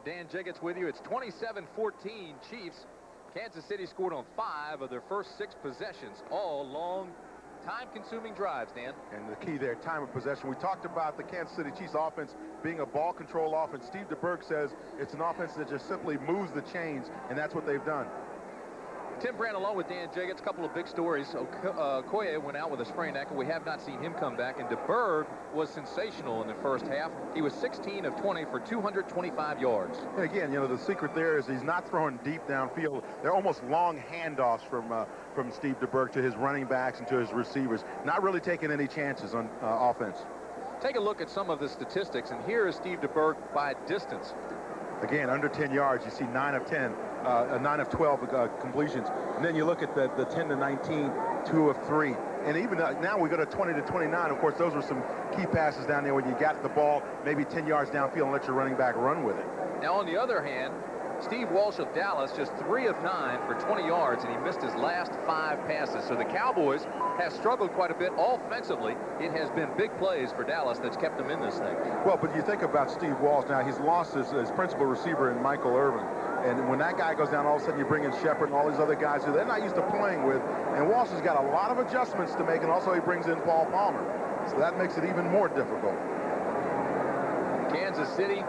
Dan Jiggets with you. It's 27-14 Chiefs. Kansas City scored on 5 of their first 6 possessions, all long, time-consuming drives, Dan. And the key there, time of possession. We talked about the Kansas City Chiefs offense being a ball control offense. Steve DeBerg says it's an offense that just simply moves the chains, and that's what they've done. Tim Brand along with Dan Jiggets, a couple of big stories. Okoye went out with a sprained ankle. We have not seen him come back. And DeBerg was sensational in the first half. He was 16 of 20 for 225 yards. And again, you know, the secret there is he's not throwing deep downfield. They're almost long handoffs from Steve DeBerg to his running backs and to his receivers. Not really taking any chances on offense. Take a look at some of the statistics. And here is Steve DeBerg by distance. Again, under 10 yards, you see 9 of 10. 9 of 12 completions, and then you look at the 10 to 19, 2 of 3, and even now we go to 20 to 29. Of course, those were some key passes down there when you got the ball maybe 10 yards downfield and let your running back run with it. Now, on the other hand, Steve Walsh of Dallas just 3 of 9 for 20 yards, and he missed his last 5 passes. So the Cowboys have struggled quite a bit offensively. It has been big plays for Dallas that's kept them in this thing. Well, but you think about Steve Walsh now. He's lost his principal receiver in Michael Irvin. And when that guy goes down, all of a sudden you bring in Shepard and all these other guys who they're not used to playing with. And Walsh has got a lot of adjustments to make, and also he brings in Paul Palmer. So that makes it even more difficult. Kansas City,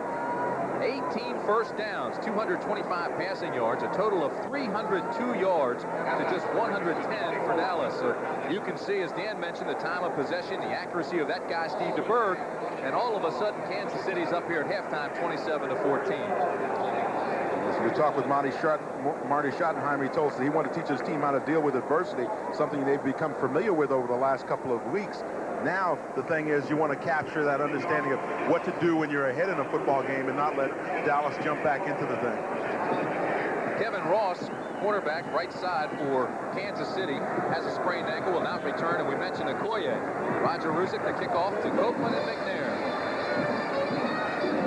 18 first downs, 225 passing yards, a total of 302 yards to just 110 for Dallas. So you can see, as Dan mentioned, the time of possession, the accuracy of that guy, Steve DeBerg, and all of a sudden Kansas City's up here at halftime, 27-14. We talked with Marty Schottenheimer. He told us that he wanted to teach his team how to deal with adversity, something they've become familiar with over the last couple of weeks. Now, the thing is, you want to capture that understanding of what to do when you're ahead in a football game and not let Dallas jump back into the thing. Kevin Ross, quarterback, right side for Kansas City, has a sprained ankle, will not return, and we mentioned Okoye. Roger Ruzek, the kickoff to Copeland and McNair.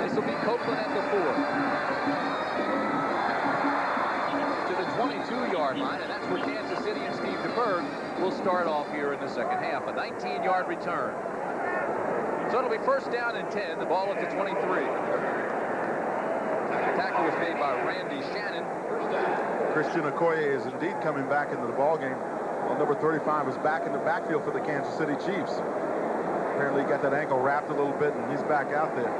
This will be Copeland at the 4. 22-yard line, and that's where Kansas City and Steve DeBerg will start off here in the second half. A 19-yard return. So it'll be first down and 10. The ball at the 23. The tackle was made by Randy Shannon. Christian Okoye is indeed coming back into the ball game. Well, number 35 is back in the backfield for the Kansas City Chiefs. Apparently he got that ankle wrapped a little bit, and he's back out there.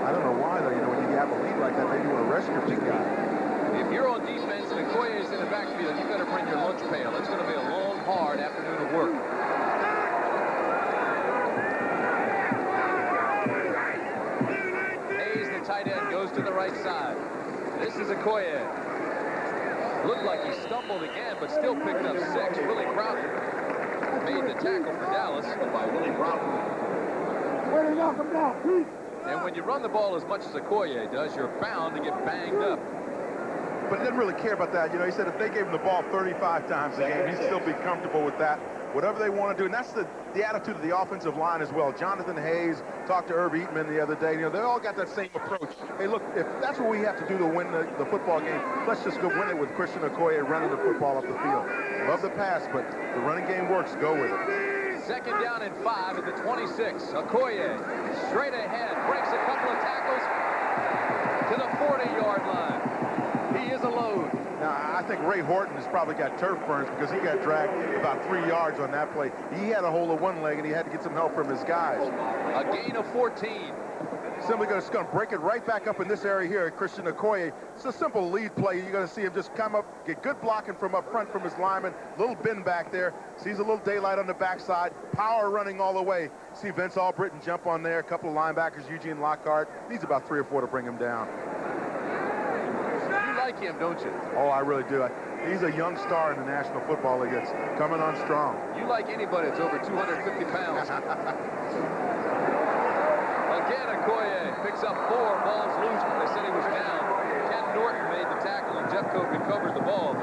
I don't know why, though. You know, when you have a lead like that, maybe you want to rest your big guy. If you're on defense and Okoye is in the backfield, you better bring your lunch pail. It's going to be a long, hard afternoon of work. Hayes, the tight end, goes to the right side. This is Okoye. Looked like he stumbled again, but still picked up 6. Willie Broughton made the tackle for Dallas by Willie Broughton. And when you run the ball as much as Okoye does, you're bound to get banged up. But he didn't really care about that. You know, he said if they gave him the ball 35 times a game, he'd still be comfortable with that. Whatever they want to do, and that's the attitude of the offensive line as well. Jonathan Hayes talked to Irv Eatman the other day. You know, they all got that same approach. Hey, look, if that's what we have to do to win the football game, let's just go win it with Christian Okoye running the football up the field. Love the pass, but the running game works. Go with it. Second down and 5 at the 26. Okoye straight ahead, breaks a couple of tackles to the 40-yard line. He is a load. Now, I think Ray Horton has probably got turf burns because he got dragged about 3 yards on that play. He had a hold of one leg, and he had to get some help from his guys. A gain of 14. Simply going to break it right back up in this area here. Christian Okoye. It's a simple lead play. You're going to see him just come up, get good blocking from up front from his lineman. Little bend back there. Sees a little daylight on the backside. Power running all the way. See Vince Albritton jump on there. A couple of linebackers, Eugene Lockhart. Needs about 3 or 4 to bring him down. You like him, don't you? Oh, I really do. He's a young star in the National Football League. It's coming on strong. You like anybody that's over 250 pounds. Again, Okoye picks up 4. Ball's loose, but they said he was down. Ken Norton made the tackle, and Jeffcoat recovered the ball. The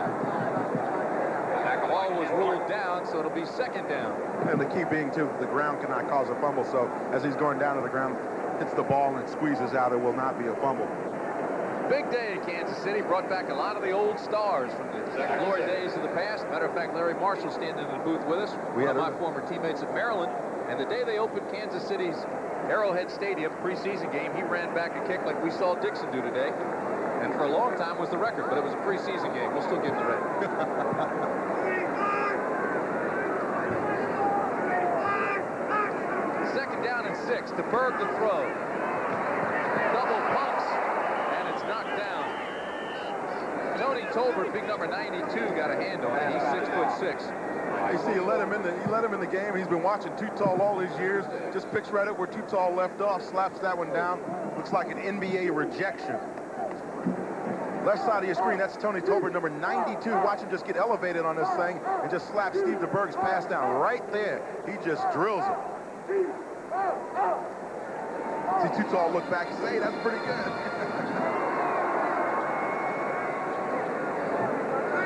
ball was ruled down, so it'll be second down. And the key being, too, the ground cannot cause a fumble. So as he's going down to the ground, hits the ball and it squeezes out, it will not be a fumble. Big day in Kansas City. Brought back a lot of the old stars from the glory days of the past. Matter of fact, Larry Marshall standing in the booth with us. One of my former teammates at Maryland. And the day they opened Kansas City's Arrowhead Stadium preseason game, he ran back a kick like we saw Dixon do today. And for a long time was the record, but it was a preseason game. We'll still give him the record. Second down and 6. DeBerg to throw. Double pumps, and it's knocked down. Tony Tolbert, big number 92, got a hand on it. He's 6'6". You see, he let him in the game. He's been watching Too Tall all these years. Just picks right up where Too Tall left off, slaps that one down. Looks like an NBA rejection. Left side of your screen, that's Tony Tolbert, number 92. Watch him just get elevated on this thing and just slap Steve DeBerg's pass down right there. He just drills it. See Too Tall look back and say, hey, that's pretty good.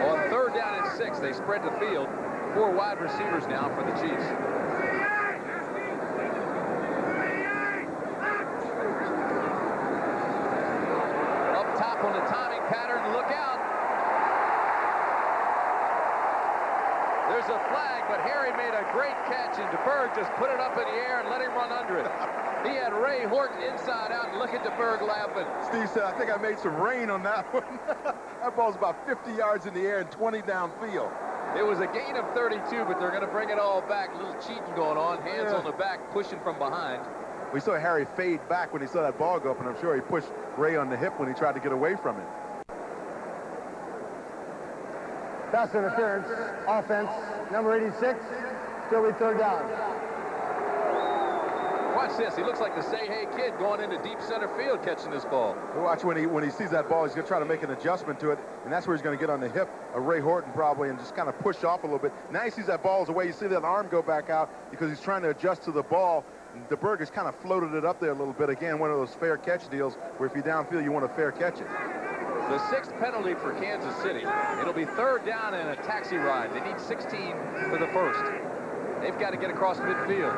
On third down and 6, they spread the field. 4 wide receivers now for the Chiefs. Up top on the timing pattern, look out. There's a flag, but Harry made a great catch, and DeBerg just put it up in the air and let him run under it. He had Ray Horton inside out, and look at DeBerg laughing. Steve said, I think I made some rain on that one. That ball's about 50 yards in the air and 20 downfield. It was a gain of 32, but they're going to bring it all back. A little cheating going on. Hands on the back, pushing from behind. We saw Harry fade back when he saw that ball go up, and I'm sure he pushed Ray on the hip when he tried to get away from it. Pass interference, offense, number 86, still be third down. Watch this. He looks like the Say Hey kid going into deep center field catching this ball. Watch when he sees that ball, he's going to try to make an adjustment to it, and that's where he's going to get on the hip of Ray Horton probably and just kind of push off a little bit. Now he sees that ball's away. You see that arm go back out because he's trying to adjust to the ball. DeBerg has kind of floated it up there a little bit. Again, one of those fair catch deals where if you're downfield, you want to fair catch it. The 6th penalty for Kansas City. It'll be third down and a taxi ride. They need 16 for the first. They've got to get across midfield.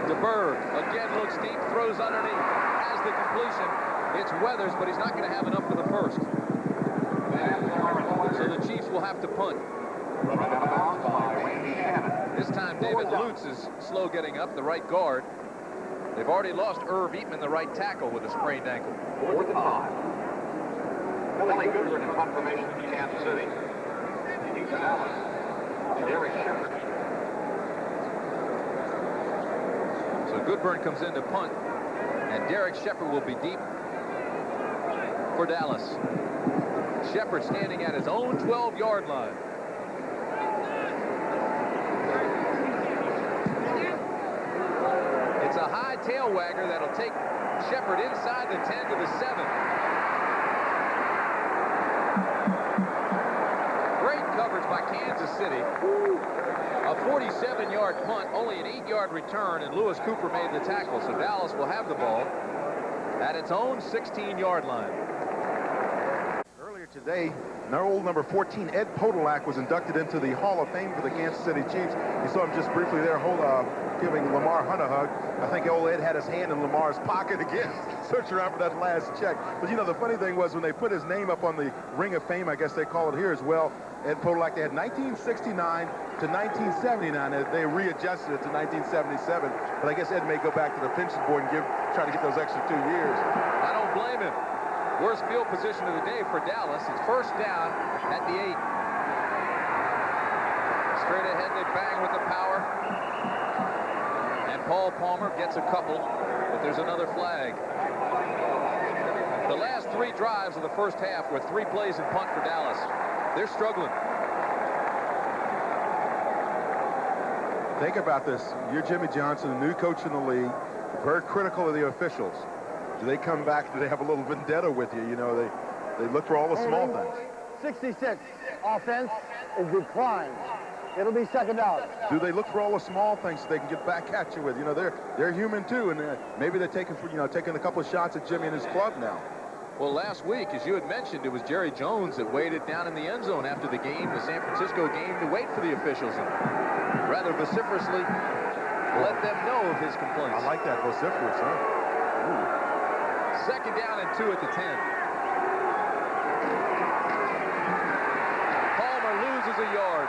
DeBerg again looks deep, throws underneath, has the completion. It's Weathers, but he's not going to have enough for the first. So the Chiefs will have to punt. This time David Lutz is slow getting up, the right guard. They've already lost Irv Eatman, the right tackle, with a sprained ankle. 4th and 5. Billy Goodwin in punt formation in Kansas City. He's Dallas. Derek Shepard. So Goodburn comes in to punt, and Derek Shepard will be deep for Dallas. Shepard standing at his own 12-yard line. It's a high tail wagger that'll take Shepard inside the 10 to the 7. Great coverage by Kansas City. A 47-yard punt, only an 8-yard return, and Lewis Cooper made the tackle. So Dallas will have the ball at its own 16-yard line. Earlier today, our old number 14, Ed Podolak, was inducted into the Hall of Fame for the Kansas City Chiefs. You saw him just briefly there giving Lamar Hunt a hug. I think old Ed had his hand in Lamar's pocket again, searching around for that last check. But, you know, the funny thing was when they put his name up on the Ring of Fame, I guess they call it here as well, Ed Podolak, they had 1969 to 1979. They readjusted it to 1977. But I guess Ed may go back to the pension board and try to get those extra 2 years. I don't blame him. Worst field position of the day for Dallas. It's first down at the 8. Straight ahead, they bang with the power. And Paul Palmer gets a couple, but there's another flag. The last 3 drives of the first half were 3 plays and punt for Dallas. They're struggling. Think about this. You're Jimmy Johnson, a new coach in the league, very critical of the officials. Do they come back? Do they have a little vendetta with you? You know, they look for all the small things. 66, offense is declined. It'll be second down. Do they look for all the small things so they can get back at you with? You know, they're human too, and maybe they're taking a couple of shots at Jimmy and his club now. Well, last week, as you had mentioned, it was Jerry Jones that waited down in the end zone after the game, the San Francisco game, to wait for the officials and rather vociferously let them know of his complaints. I like that, vociferous, huh? Ooh. Second down and 2 at the 10. Palmer loses a yard.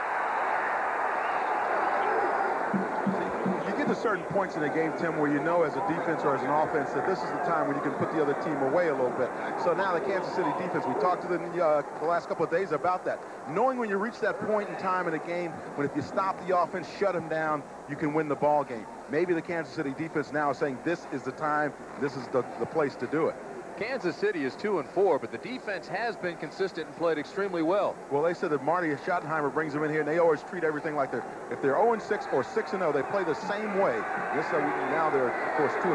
You get get to certain points in a game, Tim, where you know as a defense or as an offense that this is the time when you can put the other team away a little bit. So now the Kansas City defense, we talked to them the last couple of days about that. Knowing when you reach that point in time in a game when if you stop the offense, shut them down, you can win the ball game. Maybe the Kansas City defense now is saying this is the time, this is the place to do it. Kansas City is 2-4, but the defense has been consistent and played extremely well. Well, they said that Marty Schottenheimer brings them in here, and they always treat everything like if they're 0-6 or 6-0, they play the same way. Now they're, of course, 2-4.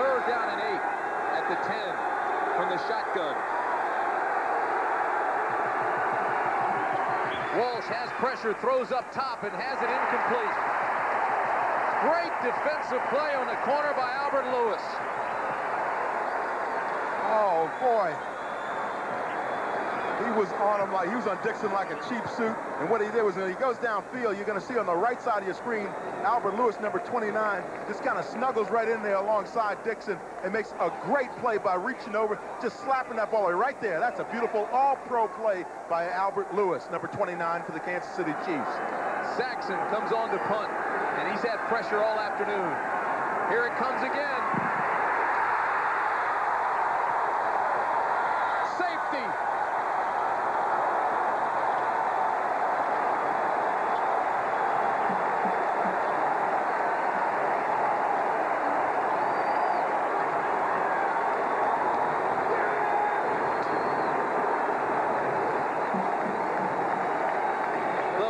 3rd down and 8 at the 10 from the shotgun. Walsh has pressure, throws up top, and has it incomplete. Great defensive play on the corner by Albert Lewis. Oh, boy. He was on him like he was on Dixon like a cheap suit. And what he did was when he goes downfield, you're going to see on the right side of your screen, Albert Lewis, number 29, just kind of snuggles right in there alongside Dixon and makes a great play by reaching over, just slapping that ball right there. That's a beautiful all-pro play by Albert Lewis, number 29 for the Kansas City Chiefs. Saxon comes on to punt, and he's had pressure all afternoon. Here it comes again. Safety.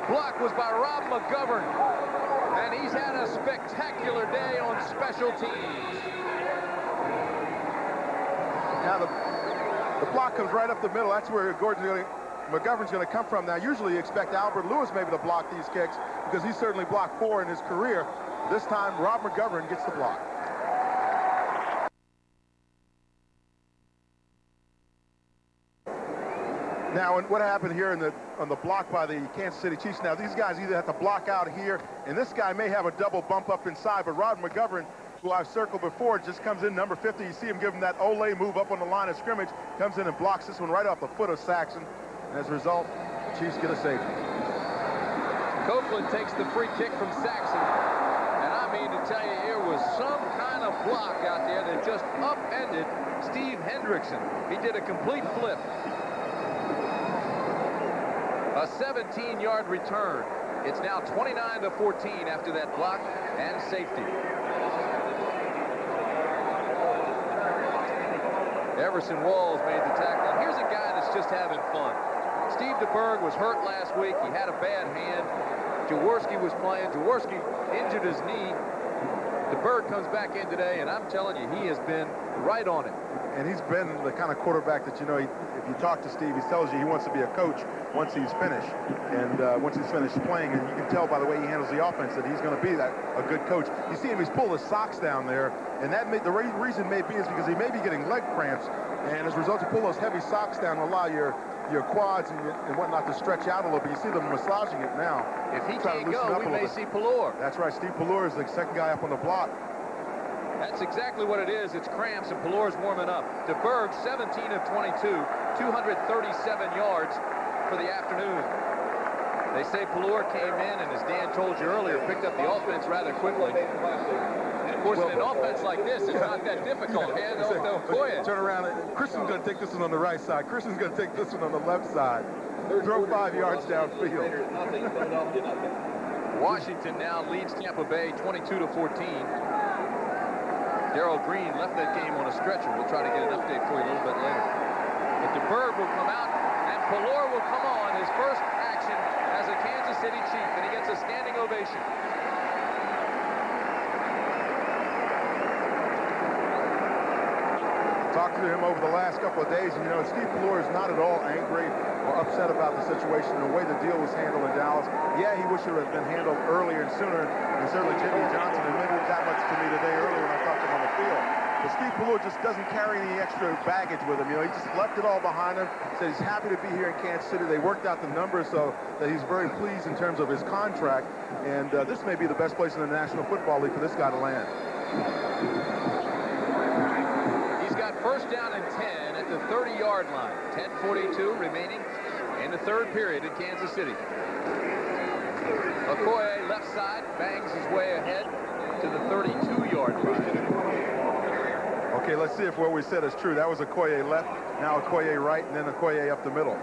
Block was by Rob McGovern, and he's had a spectacular day on special teams. Now the block comes right up the middle. That's where McGovern's going to come from. Now usually you expect Albert Lewis maybe to block these kicks because he's certainly blocked 4 in his career. This time Rob McGovern gets the block. Now, what happened here on the block by the Kansas City Chiefs? Now, these guys either have to block out here, and this guy may have a double bump up inside, but Rod McGovern, who I've circled before, just comes in number 50. You see him give him that Olay move up on the line of scrimmage, comes in and blocks this one right off the foot of Saxon. And as a result, the Chiefs get a safety. Copeland takes the free kick from Saxon. And I mean to tell you, here was some kind of block out there that just upended Steve Hendrickson. He did a complete flip. A 17-yard return. It's now 29-14 after that block and safety. Everson Walls made the tackle. And here's a guy that's just having fun. Steve DeBerg was hurt last week. He had a bad hand. Jaworski was playing. Jaworski injured his knee. DeBerg comes back in today, and I'm telling you, he has been right on it. And he's been the kind of quarterback that, you know, if you talk to Steve, he tells you he wants to be a coach once he's finished. And once he's finished playing, and you can tell by the way he handles the offense that he's going to be a good coach. You see him, he's pulled his socks down there, and the reason may be is because he may be getting leg cramps. And as a result, you pull those heavy socks down and allow your quads and whatnot to stretch out a little bit. You see them massaging it now. If he can't go, we may see Pelluer. That's right. Steve Pelluer is the second guy up on the block. That's exactly what it is. It's cramps, and Pelluer's warming up. DeBerg, 17 of 22, 237 yards for the afternoon. They say Pelluer came in, and as Dan told you earlier, picked up the offense rather quickly. Of course, in an offense like this, it's not that difficult. Hand off to Okoye. Turn around. Christian's going to take this one on the right side. Christian's going to take this one on the left side. Throw 5 yards downfield. Washington now leads Tampa Bay 22-14. Darrell Green left that game on a stretcher. We'll try to get an update for you a little bit later. But DeBerg will come out, and Pelluer will come on his first action as a Kansas City Chief, and he gets a standing ovation. Talked to him over the last couple of days, and you know, Steve Pelluer is not at all angry or upset about the situation and the way the deal was handled in Dallas. Yeah, he wished it had been handled earlier and sooner, and certainly Jimmy Johnson admitted that much to me today earlier when I talked to him on the field. But Steve Pelluer just doesn't carry any extra baggage with him. You know, he just left it all behind him, said he's happy to be here in Kansas City. They worked out the numbers so that he's very pleased in terms of his contract, and this may be the best place in the National Football League for this guy to land. First down and 10 at the 30-yard line. 10:42 remaining in the third period in Kansas City. Okoye, left side, bangs his way ahead to the 32-yard line. Okay, let's see if what we said is true. That was Okoye left, now Okoye right, and then Okoye up the middle.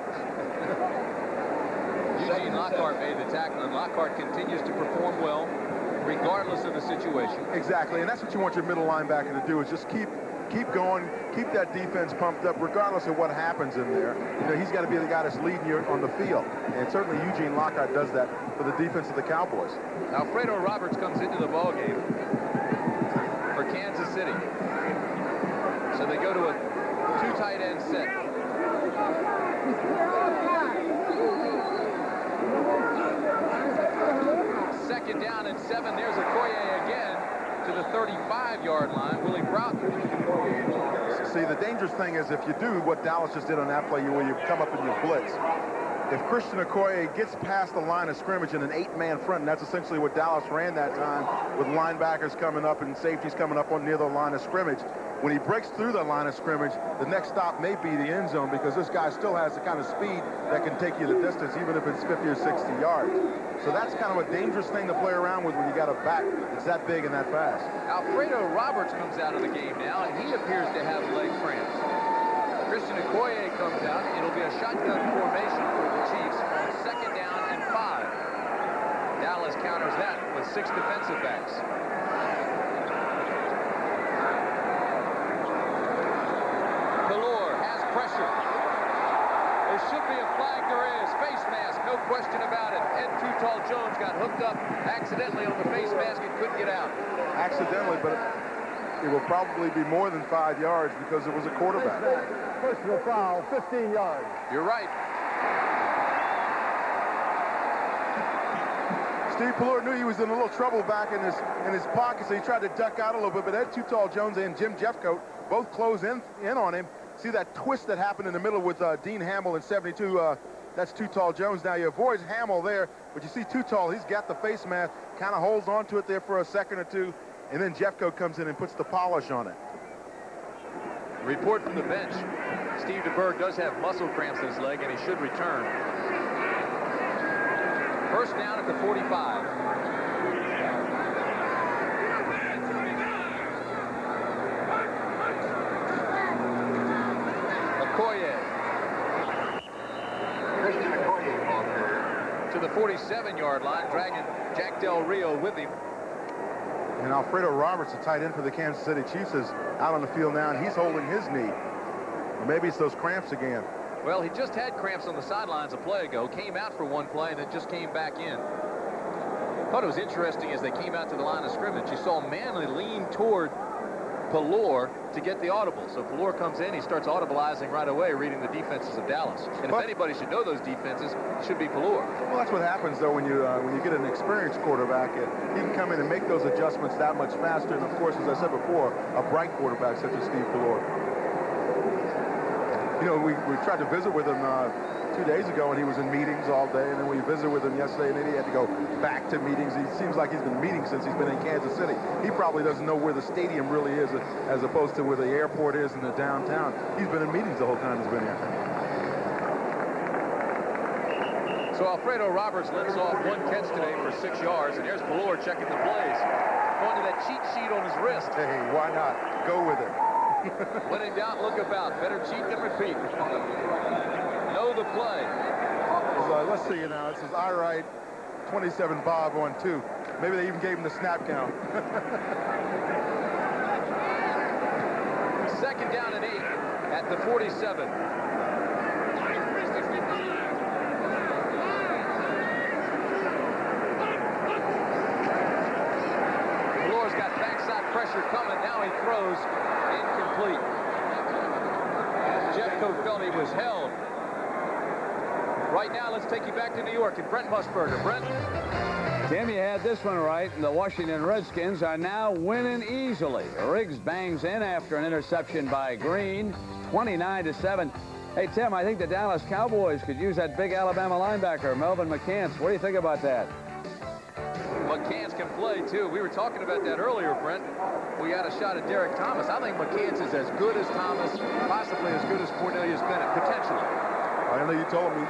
Eugene Lockhart made the tackle, and Lockhart continues to perform well, regardless of the situation. Exactly, and that's what you want your middle linebacker to do, is just keep going, keep that defense pumped up, regardless of what happens in there. You know, he's got to be the guy that's leading you on the field, and certainly Eugene Lockhart does that for the defense of the Cowboys. Alfredo Roberts comes into the ballgame for Kansas City. So they go to a 2 tight end set. Second down and 7. There's Okoye again to the 35-yard line. Willie Broughton. See, the dangerous thing is if you do what Dallas just did on that play, where you come up in your blitz. If Christian Okoye gets past the line of scrimmage in an 8-man front, and that's essentially what Dallas ran that time, with linebackers coming up and safeties coming up on near the line of scrimmage. When he breaks through the line of scrimmage, the next stop may be the end zone, because this guy still has the kind of speed that can take you the distance, even if it's 50 or 60 yards. So that's kind of a dangerous thing to play around with when you got a back that's that big and that fast. Alfredo Roberts comes out of the game now, and he appears to have leg cramps. Christian Okoye comes out. It'll be a shotgun formation for the Chiefs on 2nd down and 5. Dallas counters that with 6 defensive backs. Pelluer has pressure. There should be a flag. There is. Face mask, no question about it. Ed Too Tall Jones got hooked up accidentally on the face mask and couldn't get out. Accidentally, but it will probably be more than 5 yards because it was a quarterback. Personal foul, 15 yards. You're right. Steve Pelluer knew he was in a little trouble back in his pocket, so he tried to duck out a little bit, but Ed Too Tall Jones and Jim Jeffcoat both close in on him. See that twist that happened in the middle with Dean Hamill in 72. That's Too Tall Jones. Now he avoids Hamill there, but you see Too Tall, he's got the face mask, kind of holds on to it there for a second or two, and then Jeffcoat comes in and puts the polish on it. Report from the bench. Steve DeBerg does have muscle cramps in his leg, and he should return. First down at the 45. Okoye. Christian Okoye To the 47-yard line, dragging Jack Del Rio with him. And Alfredo Roberts, the tight end for the Kansas City Chiefs, is out on the field now, and he's holding his knee. Or maybe it's those cramps again. Well, he just had cramps on the sidelines a play ago, came out for one play, and then just came back in. Thought it was interesting as they came out to the line of scrimmage. You saw Manley lean toward Pelluer to get the audible. So Pelluer comes in, he starts audibleizing right away, reading the defenses of Dallas. And if anybody should know those defenses, it should be Pelluer. Well, that's what happens, though, when you get an experienced quarterback. He can come in and make those adjustments that much faster. And, of course, as I said before, a bright quarterback such as Steve Pelluer. You know, we tried to visit with him 2 days ago, and he was in meetings all day. And then we visited with him yesterday, and then he had to go back to meetings. He seems like he's been meeting since he's been in Kansas City. He probably doesn't know where the stadium really is as opposed to where the airport is in the downtown. He's been in meetings the whole time he's been here. So Alfredo Roberts lets off one catch today for 6 yards, and there's Pelluer checking the plays. Going to that cheat sheet on his wrist. Hey, why not? Go with it. When in doubt, look about. Better cheat than repeat. Know the play. So let's see now. It says, all right, 27 Bob on 2. Maybe they even gave him the snap count. Second down and 8 at the 47. Pelluer's got backside pressure coming. Now he throws incomplete. Jeffcoat felt he was held. Right now, let's take you back to New York and Brent Musburger. Brent? Tim, you had this one right. The Washington Redskins are now winning easily. Riggs bangs in after an interception by Green, 29-7. Hey, Tim, I think the Dallas Cowboys could use that big Alabama linebacker, Melvin McCants. What do you think about that? McCants can play, too. We were talking about that earlier, Brent. We had a shot at Derek Thomas. I think McCants is as good as Thomas, possibly as good as Cornelius Bennett, potentially. I know you told me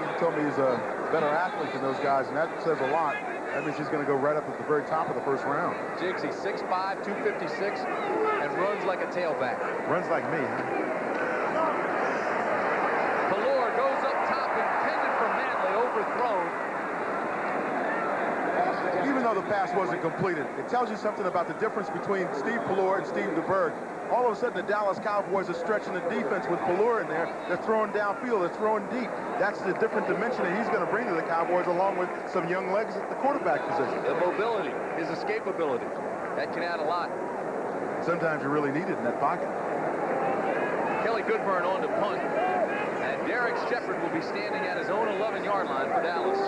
he's a better athlete than those guys, and that says a lot. That means he's going to go right up at the very top of the first round. Jigsy, 6'5", 256, and runs like a tailback. Runs like me, huh? Pelluer goes up top, intended for Manley, overthrown. Even though the pass wasn't completed, it tells you something about the difference between Steve Pelluer and Steve DeBerg. All of a sudden, the Dallas Cowboys are stretching the defense with Pelluer in there. They're throwing downfield. They're throwing deep. That's the different dimension that he's going to bring to the Cowboys, along with some young legs at the quarterback position. The mobility, his escapability, that can add a lot. Sometimes you really need it in that pocket. Kelly Goodburn on to punt. And Derek Shepard will be standing at his own 11-yard line for Dallas.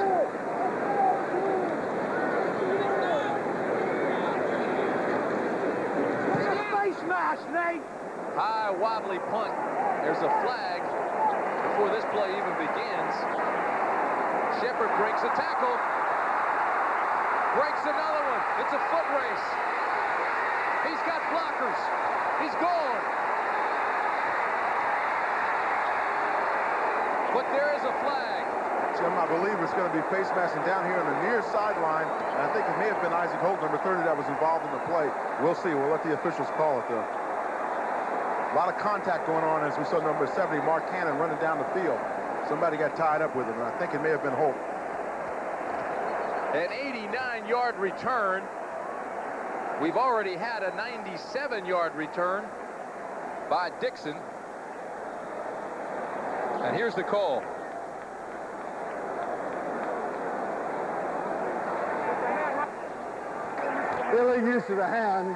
Smash, Nate! High, wobbly punt. There's a flag before this play even begins. Shepard breaks a tackle. Breaks another one. It's a foot race. He's got blockers. He's gone. But there is a flag. Jim, I believe it's going to be face masking down here on the near sideline. And I think it may have been Isaac Holt, number 30, that was involved in the play. We'll see. We'll let the officials call it, though. A lot of contact going on as we saw number 70, Mark Cannon, running down the field. Somebody got tied up with him, and I think it may have been Holt. An 89-yard return. We've already had a 97-yard return by Dixon. And here's the call. Illegal use of the hands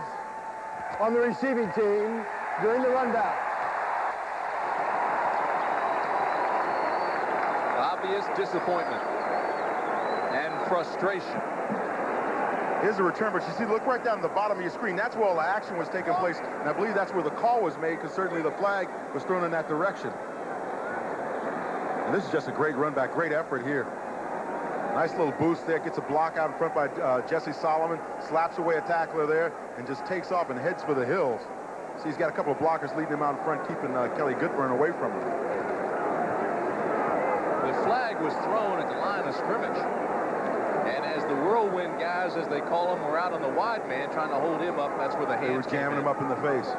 on the receiving team during the rundown. Obvious disappointment and frustration. Here's the return, but you see, look right down at the bottom of your screen. That's where all the action was taking place, and I believe that's where the call was made, because certainly the flag was thrown in that direction. And this is just a great run back, great effort here. Nice little boost there, gets a block out in front by Jesse Solomon, slaps away a tackler there, and just takes off and heads for the hills. See, he's got a couple of blockers leading him out in front, keeping Kelly Goodburn away from him. The flag was thrown at the line of scrimmage. And as the whirlwind guys, as they call them, were out on the wide man trying to hold him up, that's where the hands were jamming him up in the face.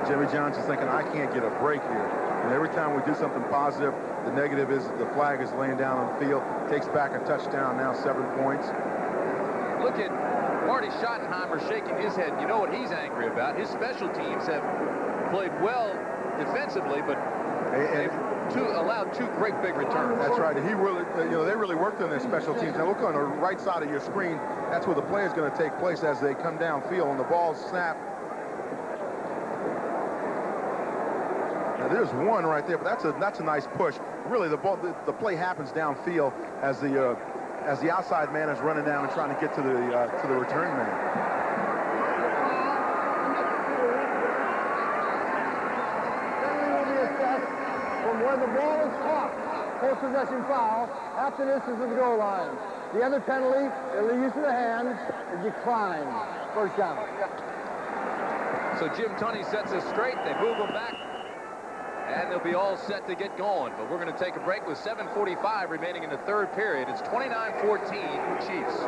Jimmy Johnson's thinking, I can't get a break here. And every time we do something positive, the negative is that the flag is laying down on the field, takes back a touchdown, now 7 points. Look at Marty Schottenheimer shaking his head. You know what he's angry about? His special teams have played well defensively, but they've allowed 2 great big returns. That's right. He really, they really worked on their special teams. Now look on the right side of your screen. That's where the play is going to take place as they come downfield, and the ball snap. Now there's one right there, but that's a nice push. Really, the play happens downfield as the outside man is running down and trying to get to the return man. Where the ball is caught, post-possession foul, at the distance of the goal line. The other penalty, illegal use of the hands, is declined. First down. So Jim Tunney sets us straight. They move them back, and they'll be all set to get going. But we're going to take a break with 7:45 remaining in the third period. It's 29-14 Chiefs.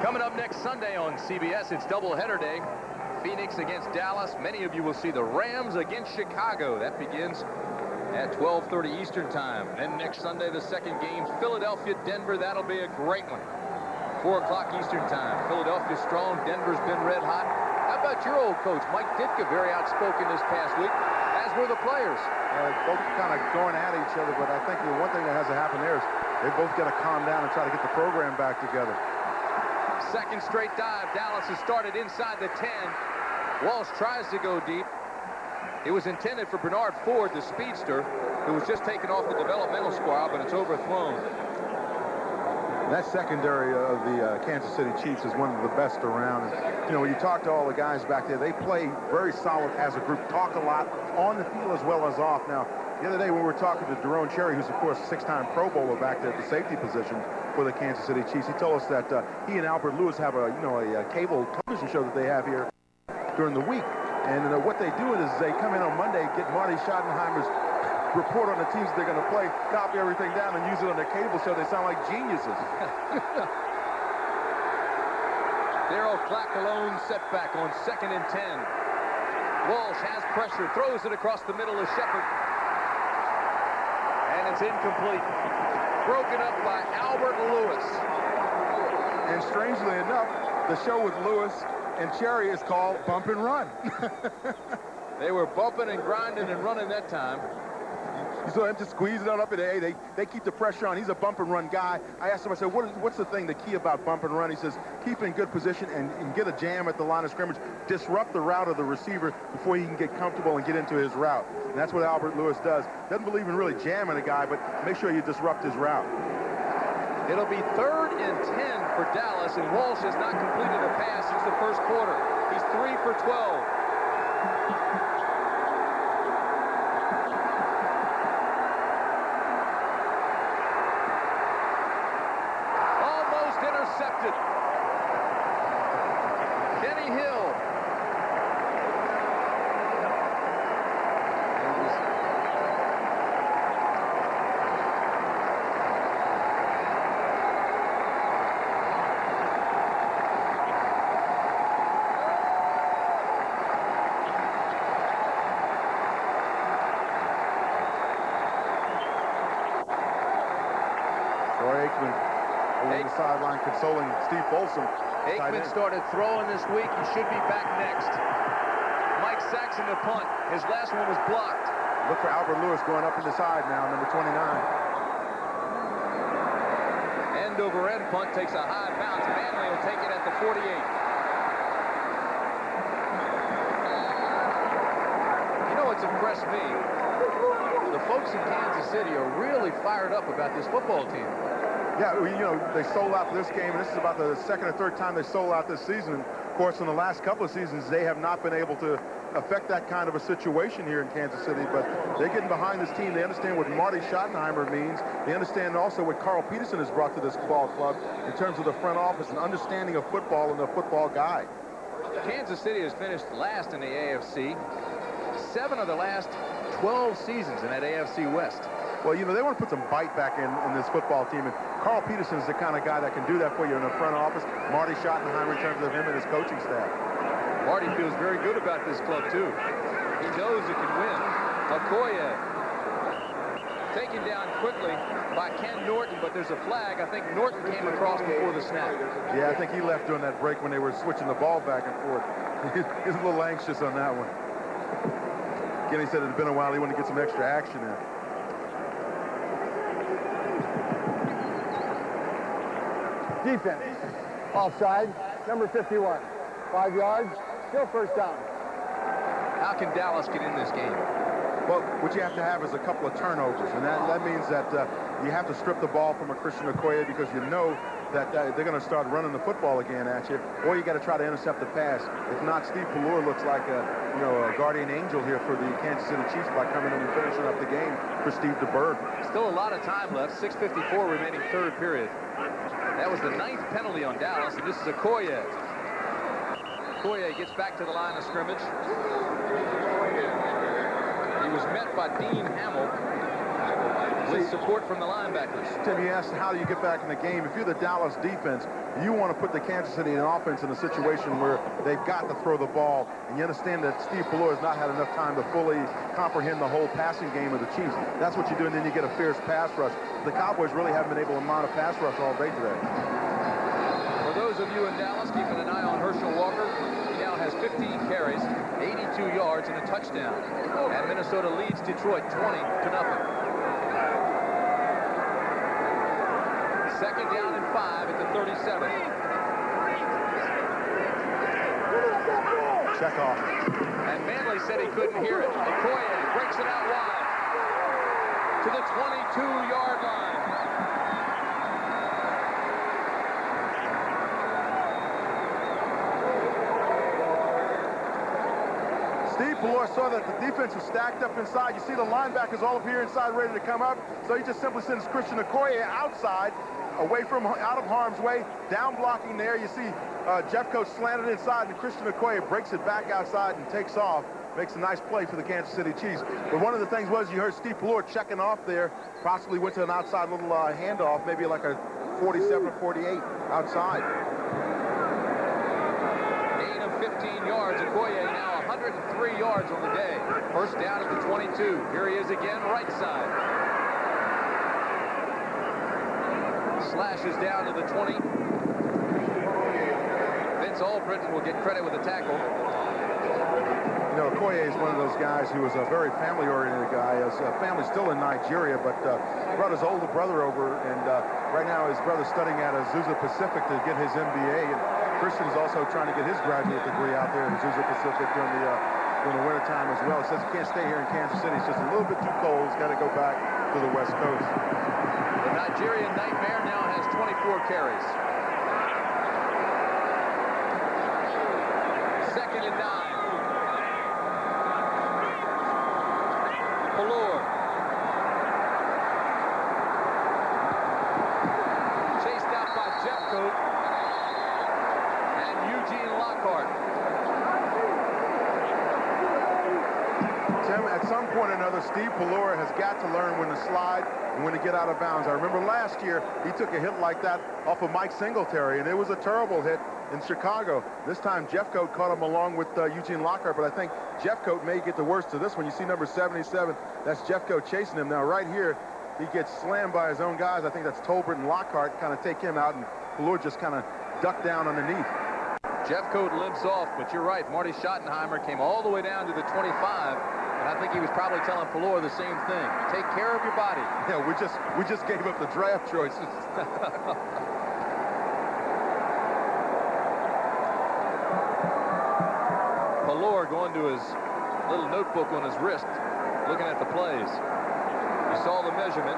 Coming up next Sunday on CBS, it's doubleheader day. Phoenix against Dallas. Many of you will see the Rams against Chicago. That begins at 12:30 Eastern time. Then next Sunday, the second game, Philadelphia, Denver. That'll be a great one. 4 o'clock Eastern time. Philadelphia strong. Denver's been red hot. How about your old coach, Mike Ditka, very outspoken this past week, as were the players. Both kind of going at each other, but I think the one thing that has to happen there is they both got to calm down and try to get the program back together. Second straight dive. Dallas has started inside the 10. Walsh tries to go deep. It was intended for Bernard Ford, the speedster, who was just taken off the developmental squad, but it's overthrown. That secondary of the Kansas City Chiefs is one of the best around. And, when you talk to all the guys back there, they play very solid as a group, talk a lot on the field as well as off. Now, the other day when we were talking to Daron Cherry, who's, of course, a 6-time Pro Bowler back there at the safety position for the Kansas City Chiefs, he told us that he and Albert Lewis have a cable television show that they have here during the week. And what they do is they come in on Monday, get Marty Schottenheimer's report on the teams they're going to play, copy everything down, and use it on their cable show. They sound like geniuses. Darryl Clack alone setback on 2nd and 10. Walsh has pressure, throws it across the middle of Shepard. And it's incomplete. Broken up by Albert Lewis. And strangely enough, the show with Lewis and Cherry is called Bump and Run. They were bumping and grinding and running that time. You saw him just squeeze it on up, and they keep the pressure on. He's a bump and run guy. I asked him, I said, what's the thing, the key about bump and run? He says, keep in good position and get a jam at the line of scrimmage, disrupt the route of the receiver before he can get comfortable and get into his route. And that's what Albert Lewis does. Doesn't believe in really jamming a guy, but make sure you disrupt his route. It'll be 3rd and 10 for Dallas, and Walsh has not completed a pass since the first quarter. He's 3 for 12. Intercepted. Kenny Hill. Troy Aikman over the sideline consoling Steve Folsom. Aikman started throwing this week. He should be back next. Mike Saxon to punt. His last one was blocked. Look for Albert Lewis going up in the side now, number 29. End over end punt takes a high bounce. Manley will take it at the 48. You know what's impressed me? The folks in Kansas City are really fired up about this football team. Yeah, you know, they sold out for this game, and this is about the 2nd or 3rd time they sold out this season. And of course, in the last couple of seasons, they have not been able to affect that kind of a situation here in Kansas City, but they're getting behind this team. They understand what Marty Schottenheimer means. They understand also what Carl Peterson has brought to this ball club in terms of the front office and understanding of football and the football guy. Kansas City has finished last in the AFC. 7 of the last 12 seasons in that AFC West. Well, you know, they want to put some bite back in this football team, and Carl Peterson's the kind of guy that can do that for you in the front office. Marty Schottenheimer in terms of him and his coaching staff. Marty feels very good about this club, too. He knows it can win. Okoye taken down quickly by Ken Norton, but there's a flag. I think Norton came across before the snap. Yeah, I think he left during that break when they were switching the ball back and forth. He's a little anxious on that one. Again, he said it had been a while. He wanted to get some extra action in. Defense. Offside. Number 51. 5 yards. Still first down. How can Dallas get in this game? Well, what you have to have is a couple of turnovers, and that means that you have to strip the ball from a Christian Okoye because you know that they're going to start running the football again at you, or you got to try to intercept the pass. If not, Steve Pelluer looks like a guardian angel here for the Kansas City Chiefs by coming in and finishing up the game for Steve DeBerg. Still a lot of time left. 6:54 remaining third period. That was the 9th penalty on Dallas, and this is Okoye. Okoye gets back to the line of scrimmage. He was met by Dean Hamill with support from the linebackers. Tim, you asked how do you get back in the game. If you're the Dallas defense, you want to put the Kansas City offense in a situation where they've got to throw the ball, and you understand that Steve Pelluer has not had enough time to fully comprehend the whole passing game of the Chiefs. That's what you do, and then you get a fierce pass rush. The Cowboys really haven't been able to mount a pass rush all day today. For those of you in Dallas keeping an eye on Herschel Walker, he now has 15 carries, 82 yards, and a touchdown. And Minnesota leads Detroit 20-0. Second down and 5 at the 37. Check off. And Manley said he couldn't hear it. Okoye breaks it out wide to the 22-yard line. Steve Pelluer saw that the defense was stacked up inside. You see the linebackers all up here inside ready to come up. So he just simply sends Christian Okoye outside. away from, out of harm's way, down blocking there. You see Jeffcoat slanted inside, and Christian Okoye breaks it back outside and takes off. Makes a nice play for the Kansas City Chiefs. But one of the things was you heard Steve Pelluer checking off there, possibly went to an outside little handoff, maybe like a 47 or 48 outside. Gain of 15 yards. Okoye now 103 yards on the day. First down at the 22. Here he is again, right side. Slashes down to the 20. Vince Albritton will get credit with the tackle. You know, Okoye is one of those guys who is a very family-oriented guy. His family's still in Nigeria, but brought his older brother over, and right now his brother's studying at Azusa Pacific to get his MBA, and Christian's also trying to get his graduate degree out there at Azusa Pacific during the winter time as well. He says he can't stay here in Kansas City. It's just a little bit too cold. He's got to go back to the West Coast. The Nigerian Nightmare now has 24 carries. Second and 9. Pelluer. Chased out by Jeffcoat and Eugene Lockhart. Tim, at some point or another, Steve Pelluer has got to learn when to slide and when to get out of bounds. I remember last year he took a hit like that off of Mike Singletary, and it was a terrible hit in Chicago. This time Jeffcoat caught him along with Eugene Lockhart, but I think Jeffcoat may get the worst of this one. You see number 77, that's Jeffcoat chasing him. Now right here, he gets slammed by his own guys. I think that's Tolbert and Lockhart kind of take him out, and Pelluer just kind of ducked down underneath. Jeffcoat limps off, but you're right. Marty Schottenheimer came all the way down to the 25, and I think he was probably telling Pelluer the same thing. Take care of your body. Yeah, we just gave up the draft choices. Pelluer going to his little notebook on his wrist, looking at the plays. You saw the measurement.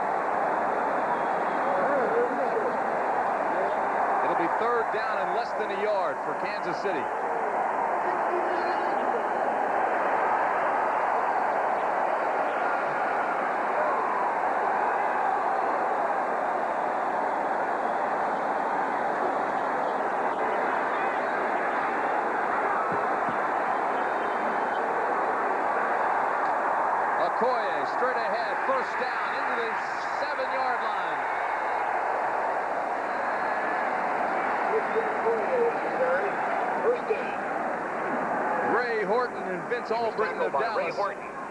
It'll be third down and less than a yard for Kansas City. Okoye straight ahead, first down into the 7-yard line. First down. Ray Horton and Vince Albritton of Dallas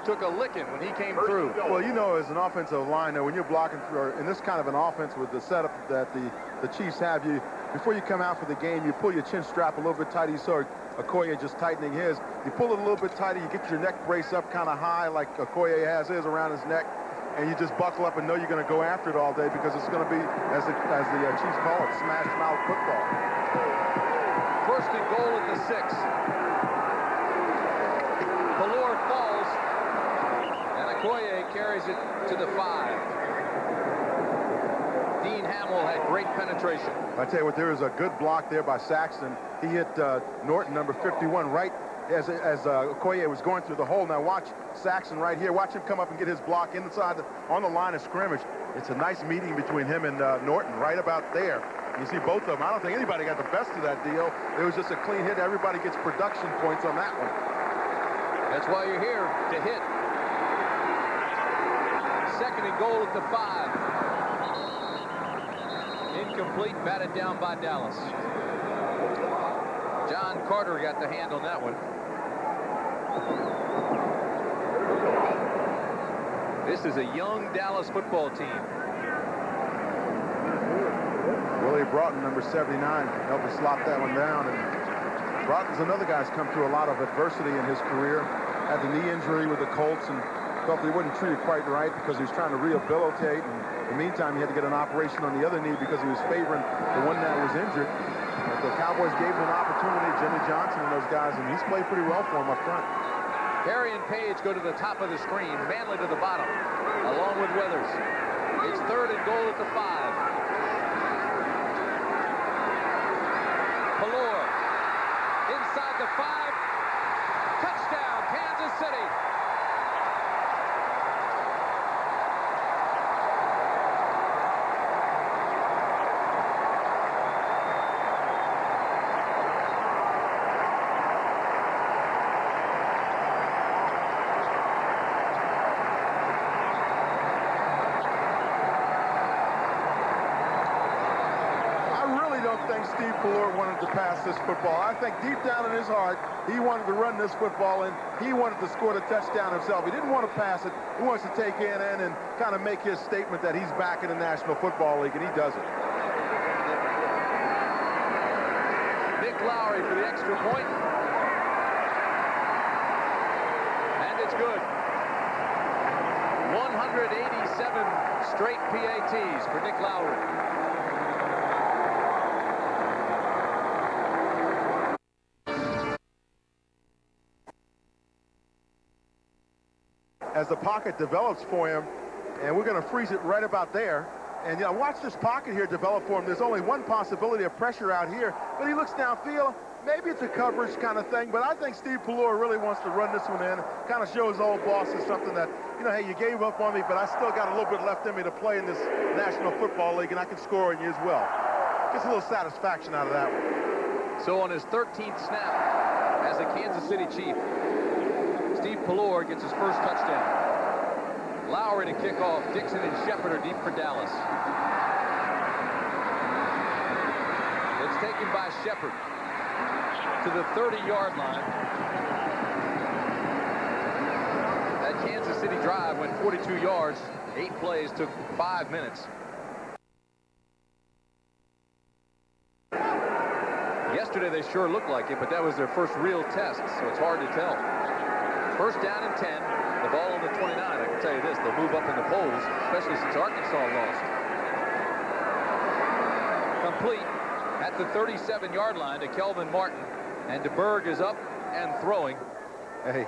took a licking when he came through. Well, you know, as an offensive line, when you're blocking for in this kind of an offense with the setup that the Chiefs have, before you come out for the game, you pull your chin strap a little bit tighter. You saw Okoye just tightening his. You pull it a little bit tighter, you get your neck brace up kind of high like Okoye has his around his neck, and you just buckle up and know you're going to go after it all day, because it's going to be, as the Chiefs call it, smash mouth football. First and goal at the 6. Pelluer falls, and Okoye carries it to the 5. Dean Hamill had great penetration. I tell you what, there was a good block there by Saxon. He hit Norton, number 51, right as Okoye was going through the hole. Now watch Saxon right here. Watch him come up and get his block inside on the line of scrimmage. It's a nice meeting between him and Norton right about there. You see both of them. I don't think anybody got the best of that deal. It was just a clean hit. Everybody gets production points on that one. That's why you're here, to hit. Second and goal at the 5. Incomplete, batted down by Dallas. John Carter got the hand on that one. This is a young Dallas football team. Willie Broughton, number 79, helped to slot that one down. And Broughton's another guy who's come through a lot of adversity in his career. Had the knee injury with the Colts and felt he wasn't treated quite right because he was trying to rehabilitate. And in the meantime, he had to get an operation on the other knee because he was favoring the one that was injured. But the Cowboys gave him an opportunity, Jimmy Johnson and those guys, and he's played pretty well for him up front. Perry and Page go to the top of the screen. Manley to the bottom, along with Weathers. It's third and goal at the 5. Pelluer inside the 5. Touchdown, Kansas City. don't think Steve Pelluer wanted to pass this football. I think deep down in his heart, he wanted to run this football in. He wanted to score the touchdown himself. He didn't want to pass it. He wants to take it in and kind of make his statement that he's back in the National Football League, and he does it. Nick Lowery for the extra point. And it's good. 187 straight PATs for Nick Lowery. As the pocket develops for him, and we're going to freeze it right about there. And, watch this pocket here develop for him. There's only one possibility of pressure out here, but he looks downfield. Maybe it's a coverage kind of thing, but I think Steve Pelluer really wants to run this one in, kind of show his old bosses something that, hey, you gave up on me, but I still got a little bit left in me to play in this National Football League, and I can score on you as well. Gets a little satisfaction out of that one. So on his 13th snap as a Kansas City Chief, Steve Pelluer gets his first touchdown. Lowery to kick off. Dixon and Shepard are deep for Dallas. It's taken by Shepard to the 30-yard line. That Kansas City drive went 42 yards. 8 plays, took 5 minutes. Yesterday they sure looked like it, but that was their first real test, so it's hard to tell. First down and 10. The ball on the 29. I can tell you this, they'll move up in the polls, especially since Arkansas lost. Complete at the 37-yard line to Kelvin Martin, and DeBerg is up and throwing. Hey,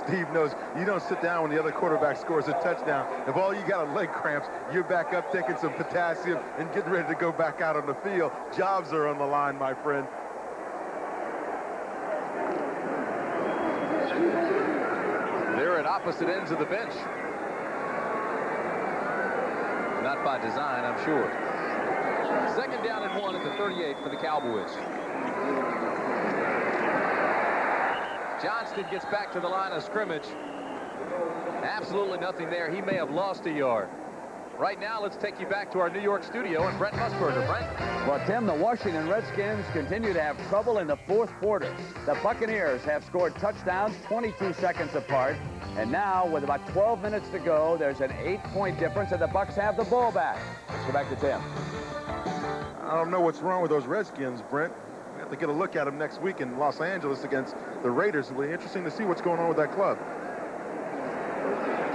Steve knows you don't sit down when the other quarterback scores a touchdown. If all you got are leg cramps, you're back up taking some potassium and getting ready to go back out on the field. Jobs are on the line, my friend. They're at opposite ends of the bench. Not by design, I'm sure. Second down and 1 at the 38 for the Cowboys. Johnston gets back to the line of scrimmage. Absolutely nothing there. He may have lost a yard. Right now, let's take you back to our New York studio and Brent Musburger. Brent? Well, Tim, the Washington Redskins continue to have trouble in the fourth quarter. The Buccaneers have scored touchdowns 22 seconds apart. And now, with about 12 minutes to go, there's an 8-point difference, and the Bucs have the ball back. Let's go back to Tim. I don't know what's wrong with those Redskins, Brent. We have to get a look at them next week in Los Angeles against the Raiders. It'll be interesting to see what's going on with that club.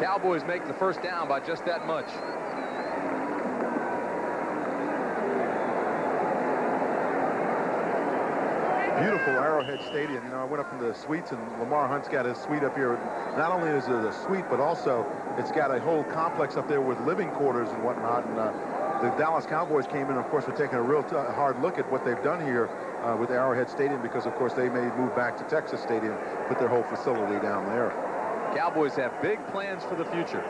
Cowboys make the first down by just that much. Beautiful Arrowhead Stadium. I went up in the suites, and Lamar Hunt's got his suite up here. Not only is it a suite, but also it's got a whole complex up there with living quarters and whatnot. And the Dallas Cowboys came in, of course, we're taking a real hard look at what they've done here with Arrowhead Stadium, because, of course, they may move back to Texas Stadium, put their whole facility down there. Cowboys have big plans for the future.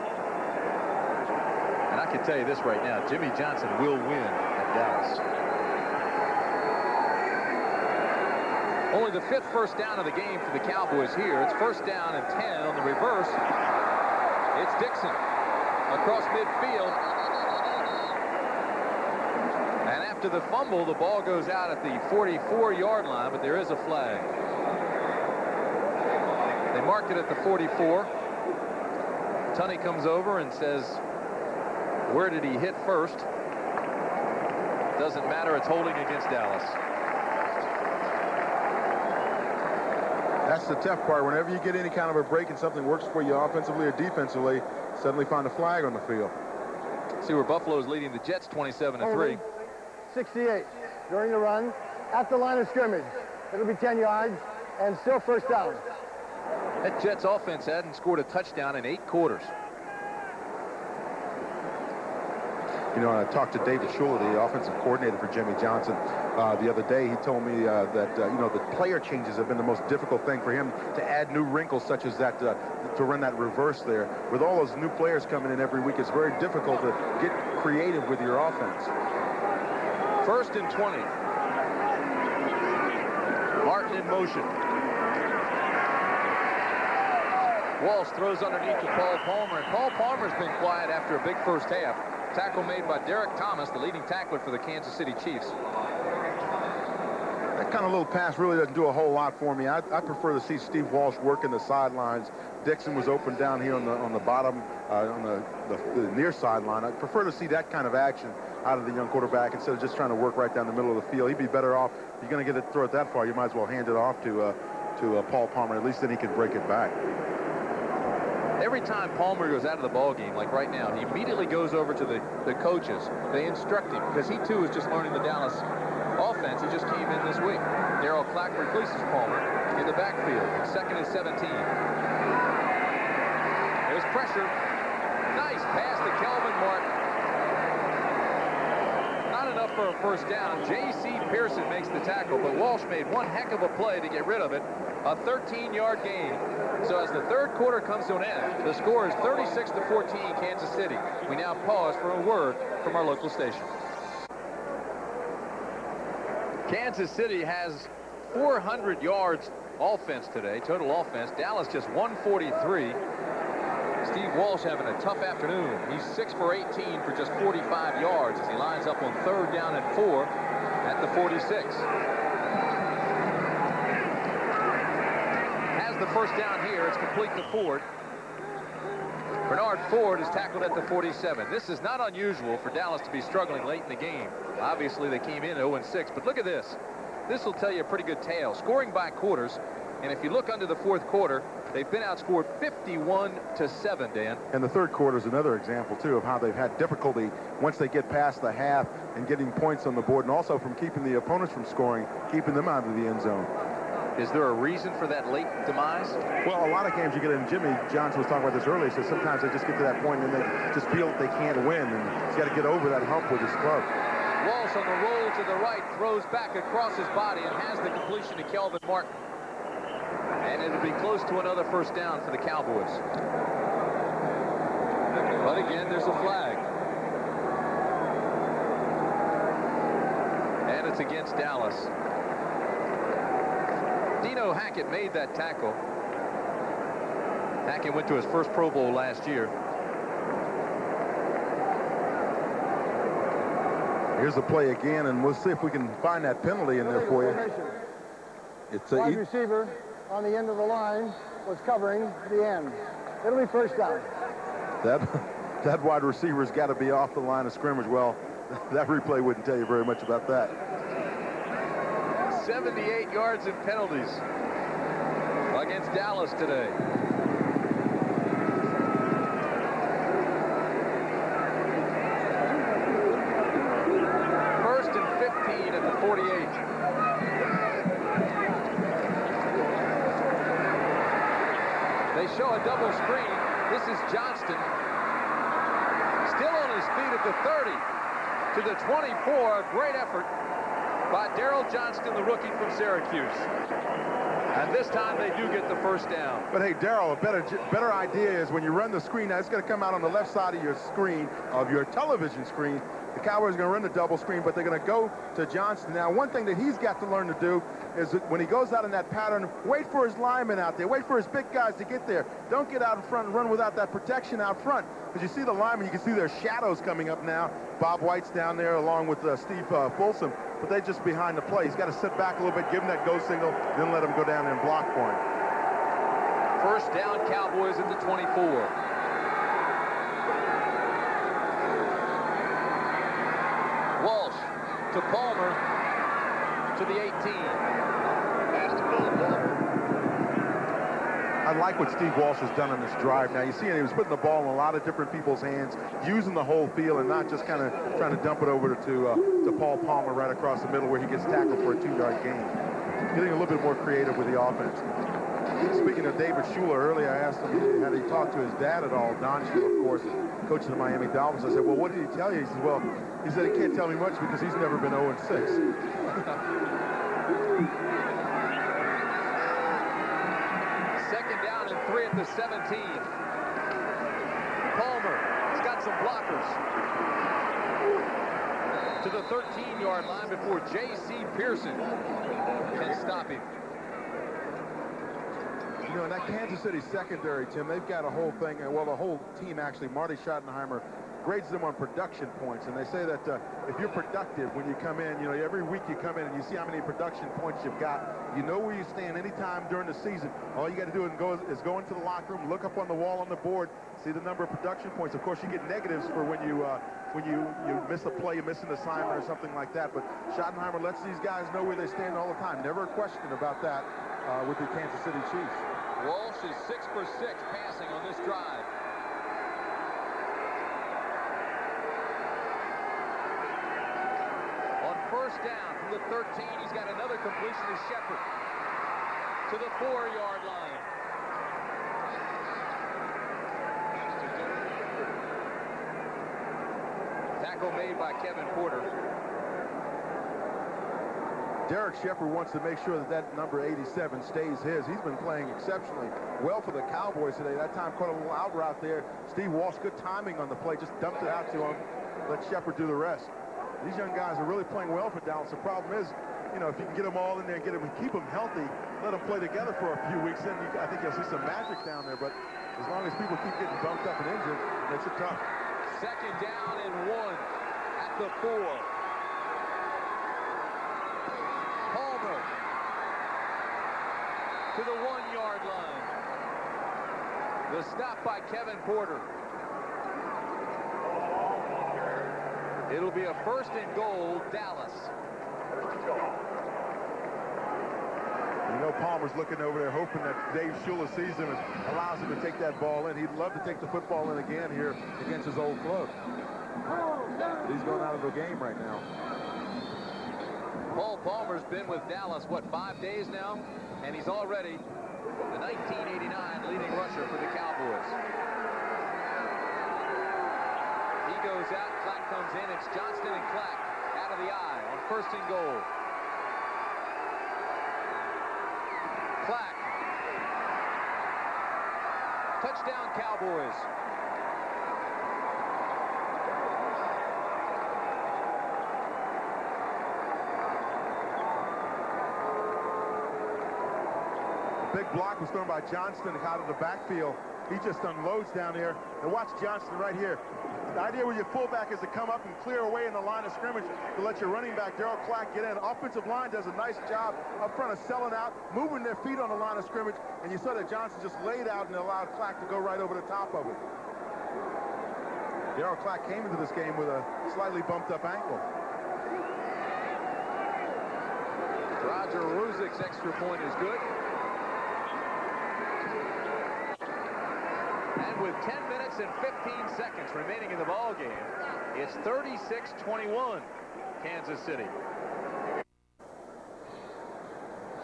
And I can tell you this right now, Jimmy Johnson will win at Dallas. Only the 5th first down of the game for the Cowboys here. It's first down and 10 on the reverse. It's Dixon across midfield. And after the fumble, the ball goes out at the 44-yard line, but there is a flag. They mark it at the 44. Tunney comes over and says, where did he hit first? Doesn't matter, it's holding against Dallas. That's the tough part. Whenever you get any kind of a break and something works for you offensively or defensively, suddenly find a flag on the field. See where Buffalo's leading the Jets 27-3. 68 during the run at the line of scrimmage. It'll be 10 yards and still first down. That Jets offense hadn't scored a touchdown in 8 quarters. I talked to David Schuller, the offensive coordinator for Jimmy Johnson, the other day. He told me that, the player changes have been the most difficult thing for him, to add new wrinkles such as that, to run that reverse there. With all those new players coming in every week, it's very difficult to get creative with your offense. First and 20. Martin in motion. Walsh throws underneath to Paul Palmer, and Paul Palmer's been quiet after a big first half. Tackle made by Derek Thomas, the leading tackler for the Kansas City Chiefs. That kind of little pass really doesn't do a whole lot for me. I prefer to see Steve Walsh working the sidelines. Dixon was open down here on the bottom, on the near sideline. I prefer to see that kind of action out of the young quarterback instead of just trying to work right down the middle of the field. He'd be better off. If you're going to throw it that far, you might as well hand it off to Paul Palmer. At least then he can break it back. Every time Palmer goes out of the ball game, like right now, he immediately goes over to the coaches. They instruct him because he too is just learning the Dallas offense. He just came in this week. Darryl Clack replaces Palmer in the backfield. 2nd and 17. There's pressure. Nice pass to Kelvin Martin. Not enough for a first down. J.C. Pearson makes the tackle, but Walsh made one heck of a play to get rid of it. A 13-yard gain. So as the third quarter comes to an end, the score is 36-14 Kansas City. We now pause for a word from our local station. Kansas City has 400 yards offense today, total offense. Dallas just 143. Steve Walsh having a tough afternoon. He's 6 for 18 for just 45 yards as he lines up on 3rd down and 4 at the 46. Has the first down here. It's complete to Ford. Bernard Ford is tackled at the 47. This is not unusual for Dallas to be struggling late in the game. Obviously, they came in 0-6, but look at this. This will tell you a pretty good tale. Scoring by quarters, and if you look under the 4th quarter, they've been outscored 51-7, Dan. And the 3rd quarter is another example, too, of how they've had difficulty once they get past the half and getting points on the board, and also from keeping the opponents from scoring, keeping them out of the end zone. Is there a reason for that late demise? Well, a lot of games you get in. Jimmy Johnson was talking about this earlier. He says sometimes they just get to that point and they just feel that they can't win, and he's got to get over that hump with his club. Walsh on the roll to the right, throws back across his body and has the completion to Kelvin Martin. And it'll be close to another first down for the Cowboys. But again, there's a flag. And it's against Dallas. Dino Hackett made that tackle. Hackett went to his first Pro Bowl last year. Here's the play again, and we'll see if we can find that penalty in there for you. It's a wide receiver on the end of the line was covering the end. It'll be first down. That wide receiver's got to be off the line of scrimmage. Well, that replay wouldn't tell you very much about that. 78 yards in penalties against Dallas today. First and 15 at the 48. They show a double screen. This is Johnston. Still on his feet at the 30 to the 24. A great effort by Darryl Johnston, the rookie from Syracuse. And this time they do get the first down. But hey, Darryl, a better idea is when you run the screen, now it's going to come out on the left side of your screen, of your television screen. The Cowboys are going to run the double screen, but they're going to go to Johnston. Now, one thing that he's got to learn to do is that when he goes out in that pattern, wait for his linemen out there. Wait for his big guys to get there. Don't get out in front and run without that protection out front. Because you see the linemen, you can see their shadows coming up now. Bob White's down there along with Steve Folsom, but they're just behind the play. He's got to sit back a little bit, give him that go signal, then let him go down there and block for him. First down, Cowboys at the 24. Walsh to Palmer to the 18. Pass to Palmer. I like what Steve Walsh has done on this drive. Now, you see he was putting the ball in a lot of different people's hands, using the whole field and not just kind of trying to dump it over to Paul Palmer right across the middle where he gets tackled for a 2-yard gain. Getting a little bit more creative with the offense. Speaking of David Schuler, earlier I asked him, had he talked to his dad at all? Don Schuler, of course, coach of the Miami Dolphins. I said, well, what did he tell you? He said, well, he can't tell me much because he's never been 0-6. Second down and 3 at the 17. Palmer has got some blockers. To the 13-yard line before J.C. Pearson can stop him. You know, in that Kansas City secondary, Tim, they've got a whole thing, well, the whole team actually, Marty Schottenheimer, grades them on production points, and they say that if you're productive when you come in, you know, every week you come in and you see how many production points you've got, you know where you stand anytime during the season. All you got to do is go into the locker room, look up on the wall on the board, see the number of production points. Of course, you get negatives for when you miss a play, you miss an assignment or something like that. But Schottenheimer lets these guys know where they stand all the time. Never a question about that with the Kansas City Chiefs. Walsh is 6 for 6 passing on this drive. On first down from the 13, he's got another completion to Shepard to the 4-yard line. Tackle made by Kevin Porter. Derek Shepard wants to make sure that number 87 stays his. He's been playing exceptionally well for the Cowboys today. That time caught a little out route there. Steve Walsh, good timing on the play, just dumped it out to him. Let Shepard do the rest. These young guys are really playing well for Dallas. The problem is, you know, if you can get them all in there and keep them healthy, let them play together for a few weeks, then I think you'll see some magic down there. But as long as people keep getting bumped up and injured, it makes it tough. Second down and 1 at the 4. Palmer to the 1-yard line. The stop by Kevin Porter. It'll be a 1st and goal, Dallas. You know, Palmer's looking over there hoping that Dave Shula sees him and allows him to take that ball in. He'd love to take the football in again here against his old club. But he's going out of the game right now. Paul Palmer's been with Dallas, what, 5 days now? And he's already the 1989 leading rusher for the Cowboys. He goes out, Clack comes in. It's Johnston and Clack out of the eye on 1st and goal. Clack. Touchdown, Cowboys. Big block was thrown by Johnston out of the backfield. He just unloads down there. And watch Johnston right here. The idea with your fullback is to come up and clear away in the line of scrimmage to let your running back, Darryl Clack, get in. Offensive line does a nice job up front of selling out, moving their feet on the line of scrimmage, and you saw that Johnston just laid out and allowed Clack to go right over the top of it. Darryl Clack came into this game with a slightly bumped up ankle. Roger Ruzek's extra point is good. And with 10 minutes and 15 seconds remaining in the ball game, it's 36-21, Kansas City.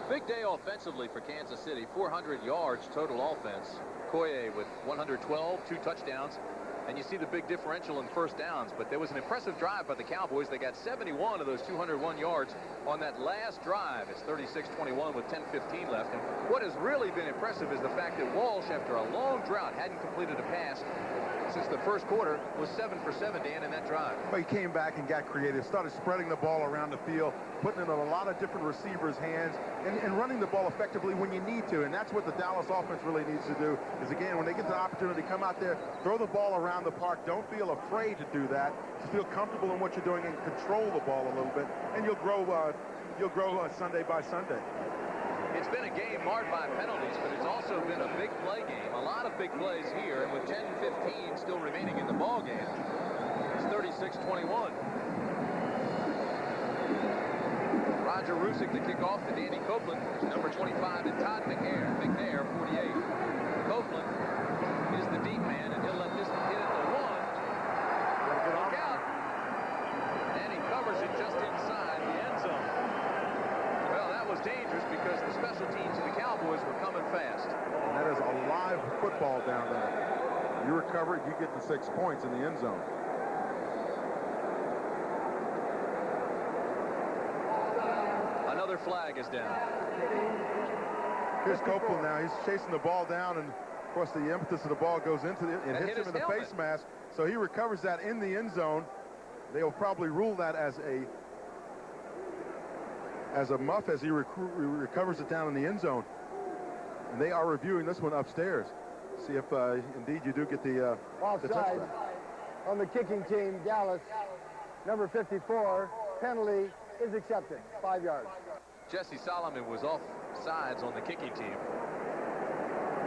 Big day offensively for Kansas City. 400 yards total offense. Okoye with 112, 2 touchdowns. And you see the big differential in first downs. But there was an impressive drive by the Cowboys. They got 71 of those 201 yards on that last drive. It's 36-21 with 10:15 left. And what has really been impressive is the fact that Walsh, after a long drought, hadn't completed a pass since the first quarter, was 7 for 7, Dan, in that drive. Well, he came back and got creative, started spreading the ball around the field, putting it in a lot of different receivers' hands, and running the ball effectively when you need to. And that's what the Dallas offense really needs to do, is, again, when they get the opportunity to come out there, throw the ball around the park. Don't feel afraid to do that. Just feel comfortable in what you're doing and control the ball a little bit, and you'll grow Sunday by Sunday. It's been a game marred by penalties, but it's also been a big play game. A lot of big plays here, and with 10:15 still remaining in the ball game, it's 36-21. Roger Ruzek to kick off to Danny Copeland, number 25, and Todd McNair, 48. Copeland is the deep man, and he'll let this hit at the 1. Look out. And he covers it just inside the end zone. Well, that was dangerous because the special teams of the Cowboys were coming fast. And that is a live football down there. You recover it, you get the 6 points in the end zone. Another flag is down. Here's Copeland now. He's chasing the ball down, and of course the impetus of the ball goes into it. It hits him in the face mask, so he recovers that in the end zone. They'll probably rule that as a muff as he recovers it down in the end zone. And they are reviewing this one upstairs. See if indeed you do get the touchdown. on the kicking team, Dallas, number 54. Penalty is accepted. 5 yards. Jesse Solomon was off sides on the kicking team.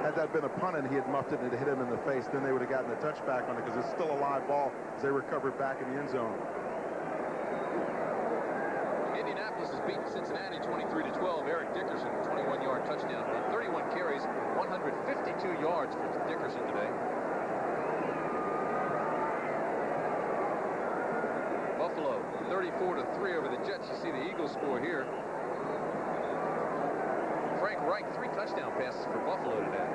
Had that been a punt and he had muffed it and it hit him in the face, then they would have gotten a touchback on it because it's still a live ball as they recovered back in the end zone. Indianapolis has beaten Cincinnati 23-12. Eric Dickerson, 21-yard touchdown run. 31 carries, 152 yards for Dickerson today. Buffalo 34-3 over the Jets. You see the Eagles score here. Frank Reich, 3 touchdown passes for Buffalo today.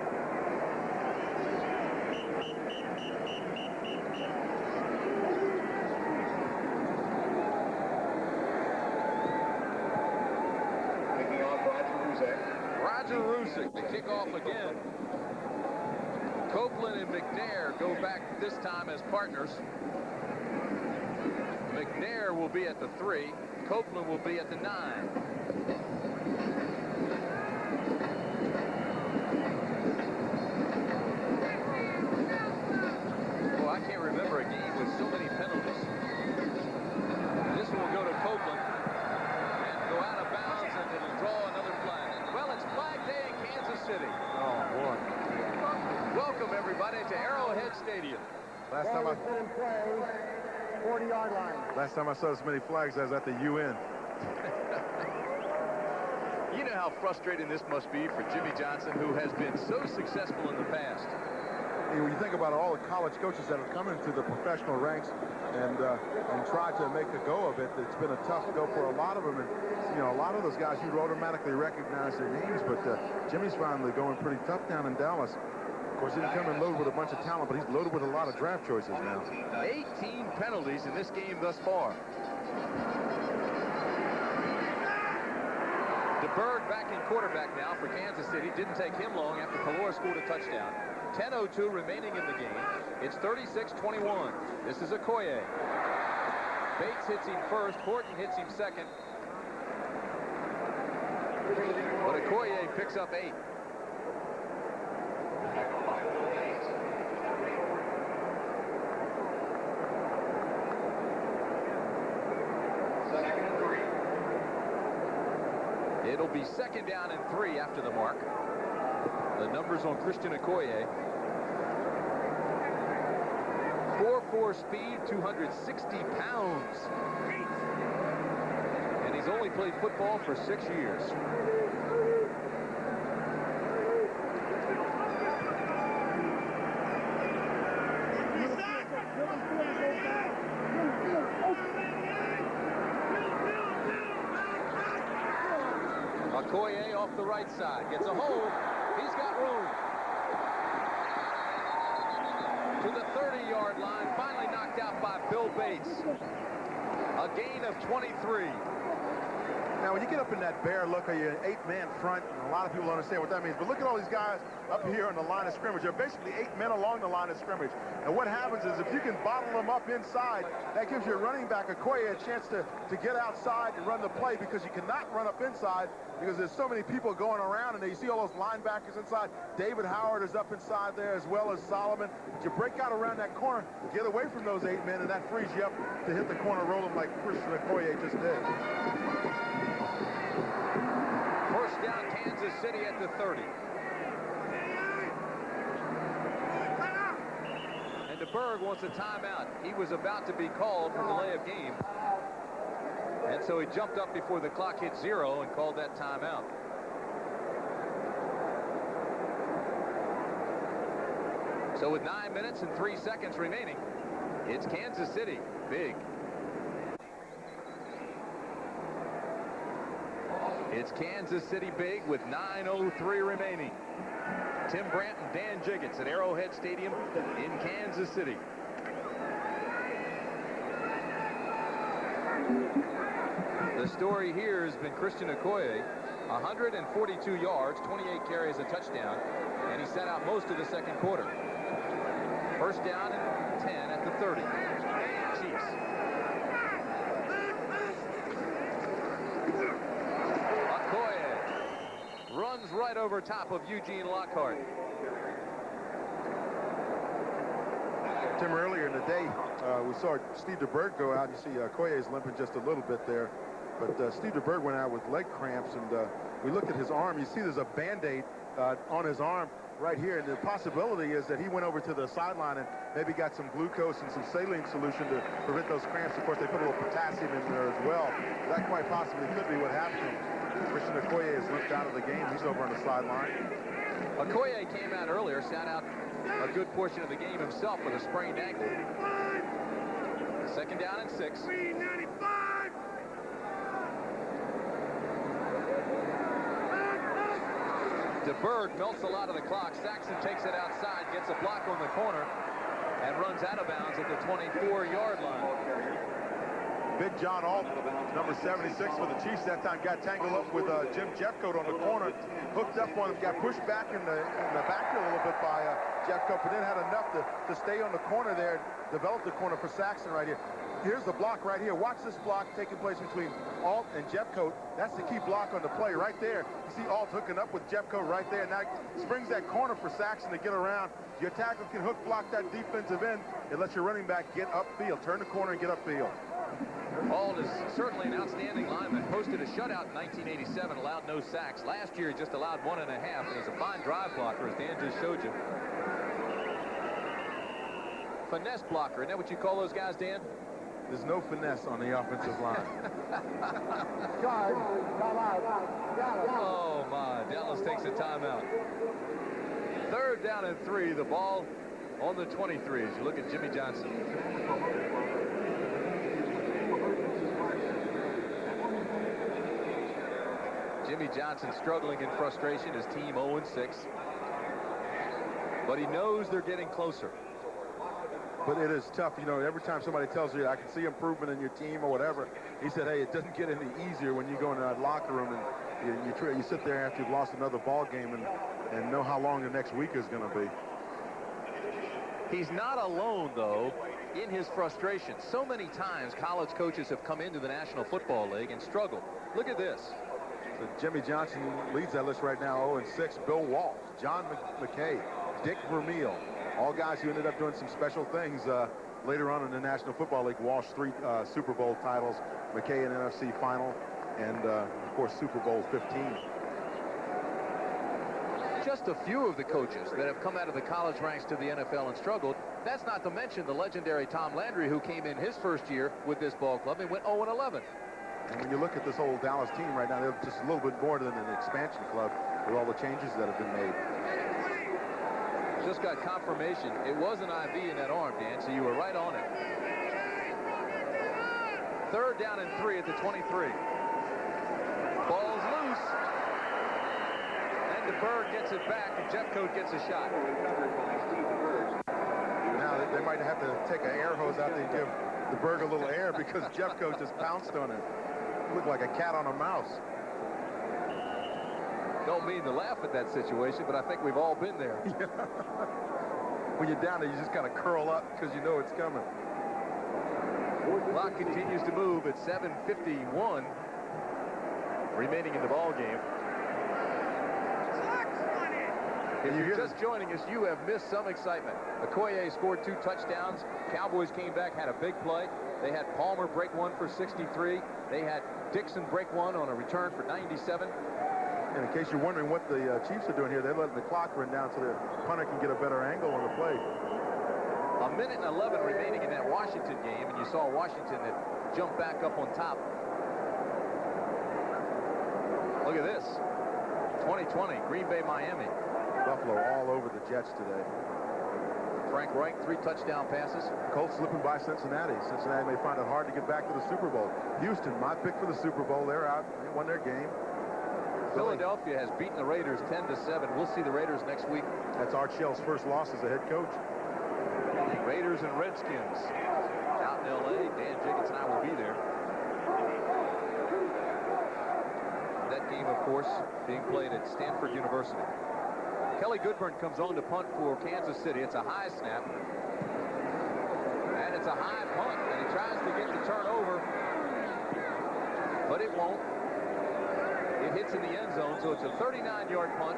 Taking off Roger Ruzek, the kickoff again. Copeland and McNair go back this time as partners. McNair will be at the 3. Copeland will be at the 9. Well, I can't remember a game with so many penalties. This one will go to Copeland and go out of bounds, and it'll draw another flag. Well, it's Flag Day in Kansas City. Oh, boy. Welcome, everybody, to Arrowhead Stadium. Last Ball time was put in play, 40-yard line. I saw this many flags, I was at the UN. You know how frustrating this must be for Jimmy Johnson, who has been so successful in the past. When you think about all the college coaches that have come into the professional ranks and tried to make a go of it, it's been a tough go for a lot of them. And, you know, a lot of those guys, you'd automatically recognize their names, but Jimmy's finally going pretty tough down in Dallas. Of course, he didn't come in loaded with a bunch of talent, but he's loaded with a lot of draft choices now. 18 penalties in this game thus far. DeBerg back in quarterback now for Kansas City. Didn't take him long after Pelluer scored a touchdown. 10:02 remaining in the game. It's 36-21. This is Okoye. Bates hits him first. Horton hits him second. But Okoye picks up 8. It'll be 2nd down and 3 after the mark. The numbers on Christian Okoye. 4.4 speed, 260 pounds. And he's only played football for 6 years. Okoye off the right side. Gets a hold. He's got room. To the 30-yard line. Finally knocked out by Bill Bates. A gain of 23. Now, when you get up in that bear look, you're an 8-man front, and a lot of people don't understand what that means. But look at all these guys up here on the line of scrimmage. There are basically 8 men along the line of scrimmage. And what happens is if you can bottle them up inside, that gives your running back, Okoye, a chance to get outside and run the play, because you cannot run up inside because there's so many people going around, and you see all those linebackers inside. David Howard is up inside there as well as Solomon. But you break out around that corner, get away from those 8 men, and that frees you up to hit the corner rolling like Christian Okoye just did. First down, Kansas City at the 30. And DeBerg wants a timeout. He was about to be called for delay of game. And so he jumped up before the clock hit 0 and called that timeout. So with 9 minutes and 3 seconds remaining, it's Kansas City big. It's Kansas City big with 9:03 remaining. Tim Brandt and Dan Jiggets at Arrowhead Stadium in Kansas City. The story here has been Christian Okoye, 142 yards, 28 carries, a touchdown, and he sat out most of the second quarter. First down and 10 at the 30. Chiefs. Runs right over top of Eugene Lockhart. Tim, earlier in the day, we saw Steve DeBerg go out. You see Okoye is limping just a little bit there. But Steve DeBerg went out with leg cramps, and we looked at his arm. You see there's a Band-Aid on his arm right here, and the possibility is that he went over to the sideline and maybe got some glucose and some saline solution to prevent those cramps. Of course, they put a little potassium in there as well. That quite possibly could be what happened. Christian Okoye is limped out of the game. He's over on the sideline. Okoye came out earlier, sat out a good portion of the game himself with a sprained ankle. 2nd down and 6. DeBerg melts a lot of the clock. Saxon takes it outside, gets a block on the corner, and runs out of bounds at the 24-yard line. Big John Alt, number 76 for the Chiefs, that time got tangled up with Jim Jeffcoat on the corner, hooked up on him, got pushed back in the backfield a little bit by Jeffcoat, but then had enough to stay on the corner there, develop the corner for Saxon right here. Here's the block right here. Watch this block taking place between Alt and Jeffcoat. That's the key block on the play right there. You see Alt hooking up with Jeffcoat right there, and that springs that corner for Saxon to get around. Your tackle can hook block that defensive end and let your running back get upfield, turn the corner and get upfield. Alt is certainly an outstanding lineman. Posted a shutout in 1987, allowed no sacks. Last year, he just allowed 1.5, and is a fine drive blocker, as Dan just showed you. Finesse blocker, isn't that what you call those guys, Dan? There's no finesse on the offensive line. Charge. Timeout. Oh, my. Dallas takes a timeout. 3rd down and 3. The ball on the 23 as you look at Jimmy Johnson. Jimmy Johnson struggling in frustration. His team 0-6. But he knows they're getting closer. But it is tough, you know, every time somebody tells you I can see improvement in your team or whatever, he said, hey, it doesn't get any easier when you go into that locker room and you sit there after you've lost another ball game and know how long the next week is going to be. He's not alone, though, in his frustration. So many times college coaches have come into the National Football League and struggled. Look at this. So Jimmy Johnson leads that list right now, 0-6. Bill Walsh, John McKay, Dick Vermeil. All guys who ended up doing some special things later on in the National Football League. Walsh 3 Super Bowl titles, McKay an NFC final, and of course Super Bowl 15. Just a few of the coaches that have come out of the college ranks to the NFL and struggled. That's not to mention the legendary Tom Landry, who came in his first year with this ball club and went 0-11. And when you look at this whole Dallas team right now, they're just a little bit more than an expansion club with all the changes that have been made. Just got confirmation. It was an IV in that arm, Dan, so you were right on it. 3rd down and 3 at the 23. Ball's loose. And DeBerg gets it back, and Jeffcoat gets a shot. Now, they might have to take an air hose out there and give DeBerg a little air because Jeffcoat just pounced on him. Looked like a cat on a mouse. Don't mean to laugh at that situation, but I think we've all been there. When you're down there, you just kind of curl up because you know it's coming. Clock continues to move at 7:51 remaining in the ball game. If you're just joining us, you have missed some excitement. Okoye scored 2 touchdowns. Cowboys came back, had a big play. They had Palmer break one for 63. They had Dixon break one on a return for 97. And in case you're wondering what the Chiefs are doing here, they're letting the clock run down so the punter can get a better angle on the play. 1:11 remaining in that Washington game, and you saw Washington that jumped back up on top. Look at this. 2020, Green Bay, Miami. Buffalo all over the Jets today. Frank Reich, 3 touchdown passes. Colts slipping by Cincinnati. Cincinnati may find it hard to get back to the Super Bowl. Houston, my pick for the Super Bowl. They're out. They won their game. Philadelphia has beaten the Raiders 10-7. We'll see the Raiders next week. That's Art Shell's first loss as a head coach. Raiders and Redskins out in L.A. Dan Jacobs and I will be there. That game, of course, being played at Stanford University. Kelly Goodburn comes on to punt for Kansas City. It's a high snap. And it's a high punt. And he tries to get the turnover. But it won't. It hits in the end zone, so it's a 39-yard punt.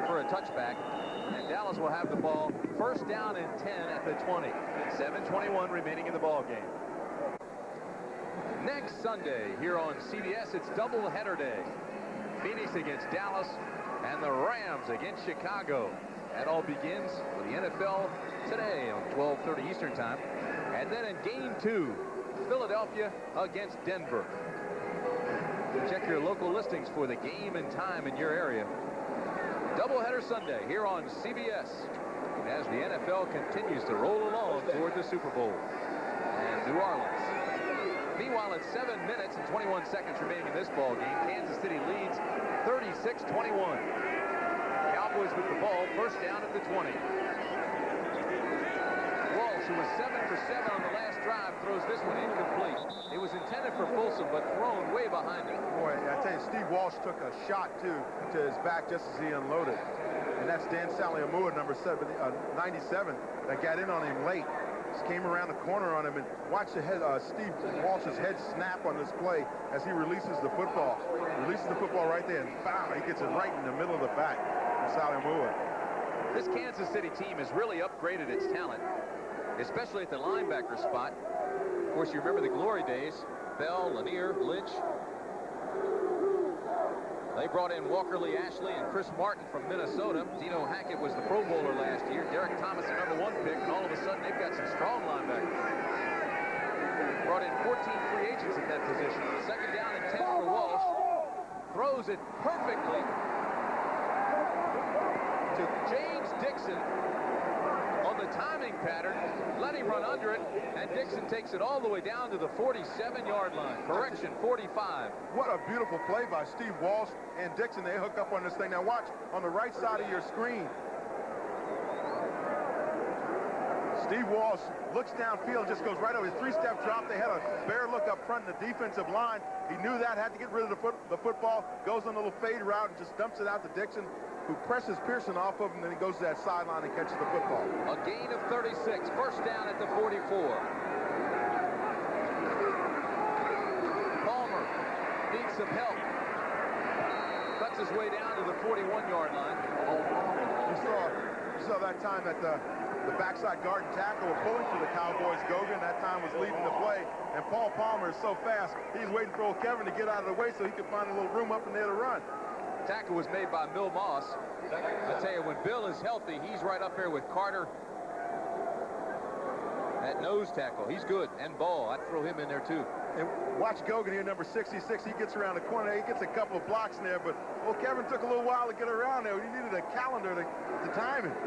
for a touchback. And Dallas will have the ball first down and 10 at the 20. 7:21 remaining in the ball game. Next Sunday here on CBS, it's doubleheader day. Phoenix against Dallas and the Rams against Chicago. That all begins with the NFL today on 12:30 Eastern Time. And then in Game 2, Philadelphia against Denver. Check your local listings for the game and time in your area. Doubleheader Sunday here on CBS as the NFL continues to roll along toward the Super Bowl and New Orleans. Meanwhile, it's 7 minutes and 21 seconds remaining in this ball game. Kansas City leads 36-21. Cowboys with the ball, first down at the 20. Walsh, who was 7 for 7 on the last drive, throws this one incomplete. It was intended for Folsom, but thrown way behind him. Boy, I tell you, Steve Walsh took a shot, too, to his back just as he unloaded. And that's Dan Saliamua, number 97, that got in on him late. Just came around the corner on him, and watch the head, Steve Walsh's head snap on this play as he releases the football. Releases the football right there, and bam, he gets it right in the middle of the back from Saliamua. This Kansas City team has really upgraded its talent, especially at the linebacker spot. Of course, you remember the glory days. Bell, Lanier, Lynch. They brought in Walker Lee Ashley and Chris Martin from Minnesota. Dino Hackett was the Pro Bowler last year. Derek Thomas, the #1 pick, and all of a sudden they've got some strong linebackers. Brought in 14 free agents at that position. Second down and 10 for Walsh. Throws it perfectly to James Dixon on the timing pattern. Let him run under it, and Dixon takes it all the way down to the 47-yard line. Correction, 45. What a beautiful play by Steve Walsh and Dixon. They hook up on this thing. Now watch on the right side of your screen. Steve Walsh looks downfield, just goes right over his 3-step drop. They had a bare look up front in the defensive line. He knew that, had to get rid of the football, goes on a little fade route and just dumps it out to Dixon, who presses Pearson off of him, then he goes to that sideline and catches the football. A gain of 36, first down at the 44. Palmer needs some help. Cuts his way down to the 41-yard line. You saw that time that the backside guard and tackle were pulling for the Cowboys. Gogan that time was leading the play, and Paul Palmer is so fast, he's waiting for old Kevin to get out of the way so he could find a little room up in there to run. Tackle was made by Bill Moss. I tell you, when Bill is healthy, he's right up there with Carter at nose tackle. He's good. And Ball, I'd throw him in there too. And watch Gogan here, number 66. He gets around the corner. He gets a couple of blocks in there, but old Kevin took a little while to get around there. He needed a calendar to time it.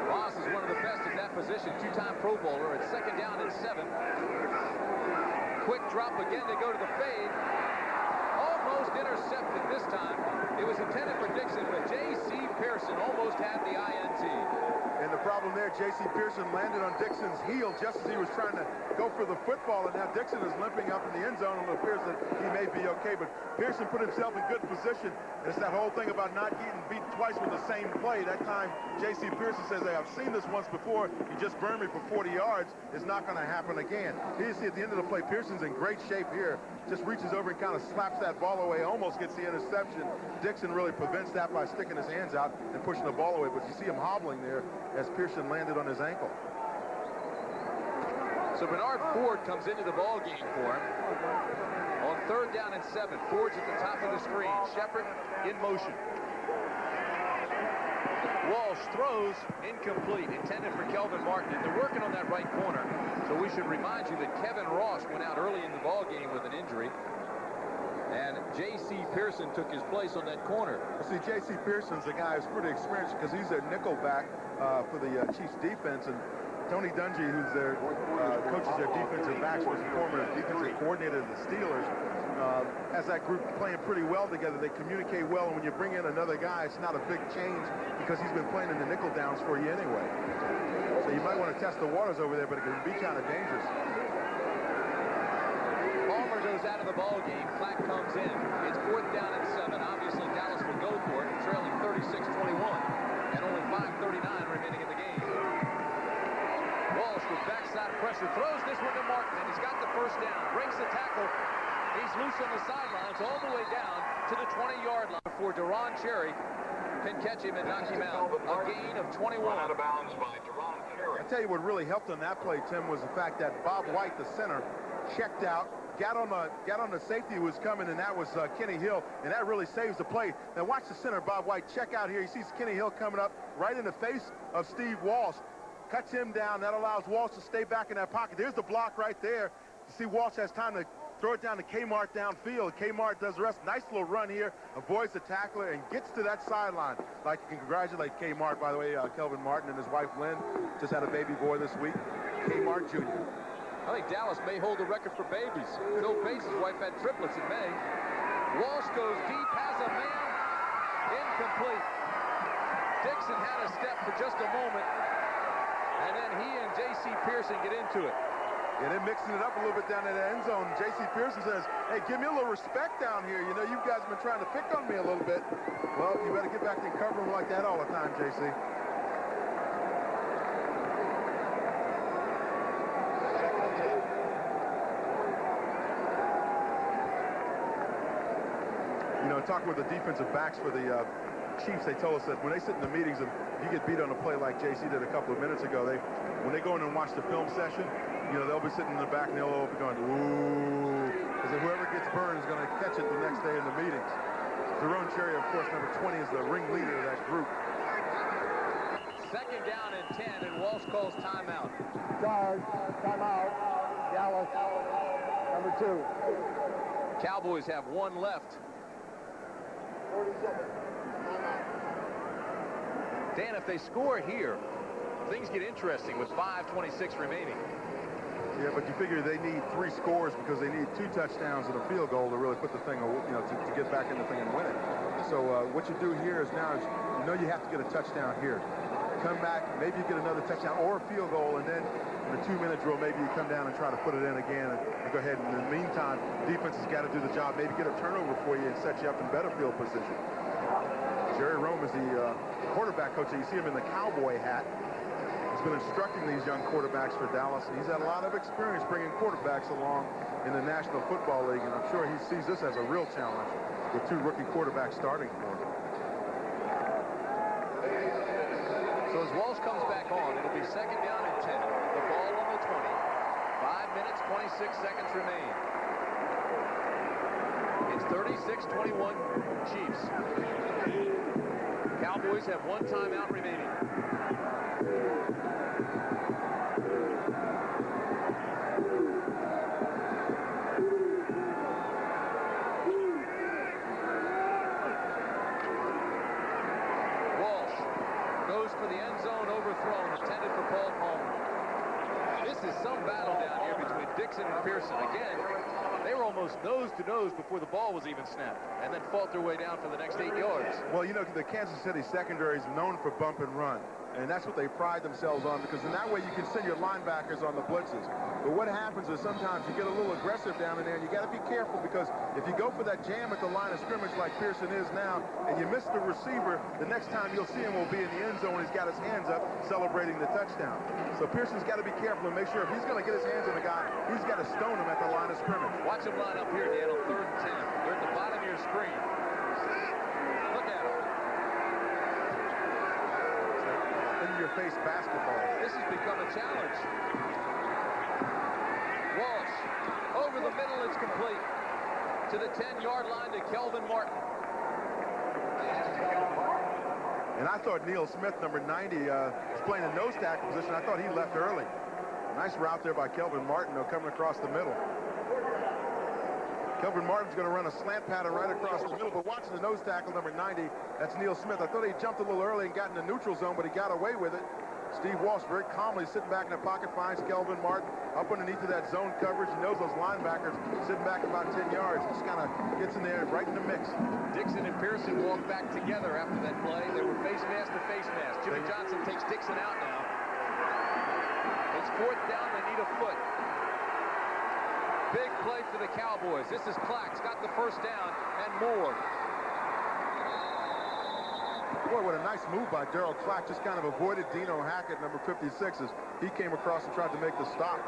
Moss is one of the best at that position. Two-time Pro Bowler. It's second down and 7. Quick drop again. They go to the fade. Almost intercepted this time. It was intended for Dixon, but J.C. Pearson almost had the INT. And the problem there, J.C. Pearson landed on Dixon's heel just as he was trying to go for the football, and now Dixon is limping up in the end zone, and it appears that he may be okay, but Pearson put himself in good position. It's that whole thing about not getting beat twice with the same play. That time, J.C. Pearson says, hey, I've seen this once before. You just burned me for 40 yards. It's not going to happen again. Here you see at the end of the play, Pearson's in great shape here. Just reaches over and kind of slaps that ball away, almost gets the interception. Dixon really prevents that by sticking his hands out and pushing the ball away, but you see him hobbling there as Pearson landed on his ankle. So Bernard Ford comes into the ball game for him. On third down and 7, Ford's at the top of the screen. Shepard in motion. Walsh throws incomplete, intended for Kelvin Martin. And they're working on that right corner. So we should remind you that Kevin Ross went out early in the ball game with an injury. And J.C. Pearson took his place on that corner. See, J.C. Pearson's a guy who's pretty experienced because he's their nickel back for the Chiefs defense. And Tony Dungy, who's their coaches their defensive backs, was the former defensive coordinator of the Steelers. As that group playing pretty well together, they communicate well. And when you bring in another guy, it's not a big change because he's been playing in the nickel downs for you anyway. So you might want to test the waters over there, but it can be kind of dangerous. Palmer goes out of the ball game. Clack comes in. It's fourth down and 7. Obviously, Dallas will go for it, trailing 36-21, and only 5:39 remaining in the game. Walsh with backside pressure throws this one to Martin, and he's got the first down. Breaks the tackle. He's loose on the sidelines all the way down to the 20-yard line for Deron Cherry. can catch him and knock him out. A gain of 21. Out of bounds by Jerron Terry. I tell you what really helped on that play, Tim, was the fact that Bob White, the center, checked out, got on the safety who was coming, and that was Kenny Hill, and that really saves the play. Now watch the center, Bob White, check out here. He sees Kenny Hill coming up right in the face of Steve Walsh. Cuts him down. That allows Walsh to stay back in that pocket. There's the block right there. You see Walsh has time to throw it down to Kmart downfield. Kmart does the rest. Nice little run here. Avoids the tackler and gets to that sideline. I'd like to congratulate Kmart, by the way. Kelvin Martin and his wife Lynn just had a baby boy this week. Kmart Jr. I think Dallas may hold the record for babies. Bill Bates' wife had triplets in May. Walsh goes deep, has a man. Incomplete. Dixon had a step for just a moment. And then he and J.C. Pearson get into it. Yeah, they're mixing it up a little bit down in the end zone. J.C. Pearson says, hey, give me a little respect down here. You know, you guys have been trying to pick on me a little bit. Well, you better get back and cover him like that all the time, J.C. You know, talking with the defensive backs for the Chiefs, they told us that when they sit in the meetings and you get beat on a play like JC did a couple of minutes ago, when they go in and watch the film session, you know, they'll be sitting in the back and they'll all be going, ooh, because whoever gets burned is going to catch it the next day in the meetings. Jerome Cherry, of course, number 20, is the ringleader of that group. Second down and 10, and Walsh calls timeout. Charge, timeout, Dallas, number 2. Cowboys have one left. 40 seconds. Dan, if they score here, things get interesting with 5:26 remaining. Yeah, but you figure they need 3 scores because they need 2 touchdowns and a field goal to really put the thing, you know, to get back in the thing and win it. So what you do here is now is you know you have to get a touchdown here. Come back, maybe you get another touchdown or a field goal, and then in the 2-minute drill, maybe you come down and try to put it in again and go ahead. And in the meantime, defense has got to do the job, maybe get a turnover for you and set you up in better field position. Jerry Rome is the quarterback coach. You see him in the cowboy hat. He's been instructing these young quarterbacks for Dallas, and he's had a lot of experience bringing quarterbacks along in the National Football League, and I'm sure he sees this as a real challenge with 2 rookie quarterbacks starting for him. So as Walsh comes back on, it'll be second down and 10. The ball on the 20. 5 minutes, 26 seconds remain. It's 36-21 Chiefs. Cowboys have 1 timeout remaining. Walsh goes for the end zone, overthrown, intended for Paul Palmer. This is some battle down here between Dixon and Pearson. Again, they were almost nose to nose before the ball was even snapped, and then fought their way down for the next 8 yards. Well, you know, the Kansas City secondary is known for bump and run, and that's what they pride themselves on, because in that way you can send your linebackers on the blitzes. But what happens is sometimes you get a little aggressive down in there, and you got to be careful, because if you go for that jam at the line of scrimmage like Pearson is now, and you miss the receiver, the next time you'll see him will be in the end zone. He's got his hands up celebrating the touchdown. So Pearson's got to be careful and make sure if he's going to get his hands on the guy, he's got to stone him at the line of scrimmage. Watch him line up here, Dan, on 3rd and 10. They're at the bottom of your screen. Look at him. In-your-face basketball. This has become a challenge. Walsh, over the middle, it's complete. To the 10-yard line to Kelvin Martin. And I thought Neil Smith, number 90, was playing a nose tackle position. I thought he left early. Nice route there by Kelvin Martin, though, coming across the middle. Kelvin Martin's going to run a slant pattern right across the middle, but watching the nose tackle, number 90, that's Neil Smith. I thought he jumped a little early and got in the neutral zone, but he got away with it. Steve Walsh very calmly sitting back in the pocket, finds Kelvin Martin up underneath of that zone coverage. He knows those linebackers sitting back about 10 yards. Just kind of gets in there right in the mix. Dixon and Pearson walk back together after that play. They were face mask to face mask. Jimmy Johnson takes Dixon out now. It's 4th down. They need a foot. Big play for the Cowboys. This is Clack's got the first down and more. Boy, what a nice move by Darryl Clack. Just kind of avoided Dino Hackett, number 56, as he came across and tried to make the stop.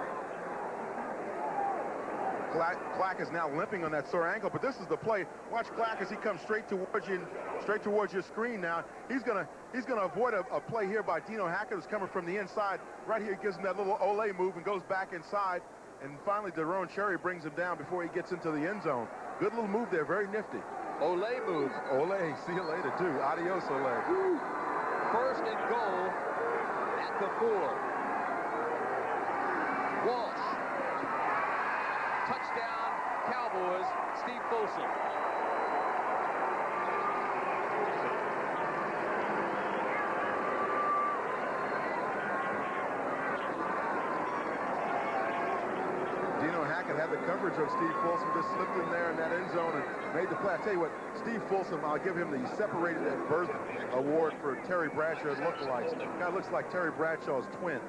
Clack is now limping on that sore ankle, but this is the play. Watch Clack as he comes straight towards your screen now. He's gonna avoid a play here by Dino Hackett, who's coming from the inside. Right here, he gives him that little Olay move and goes back inside. And finally, Daron Cherry brings him down before he gets into the end zone. Good little move there, very nifty. Olay move. Olay, see you later, too. Adios, Olay. First and goal at the 4. Walsh. Touchdown, Cowboys, Steve Folsom. Dino Hackett had the coverage of Steve Folsom, just slipped in there in that end zone and made the play. I tell you what, Steve Folsom, I'll give him the separated at birth award for Terry Bradshaw lookalikes. Guy looks like Terry Bradshaw's twin.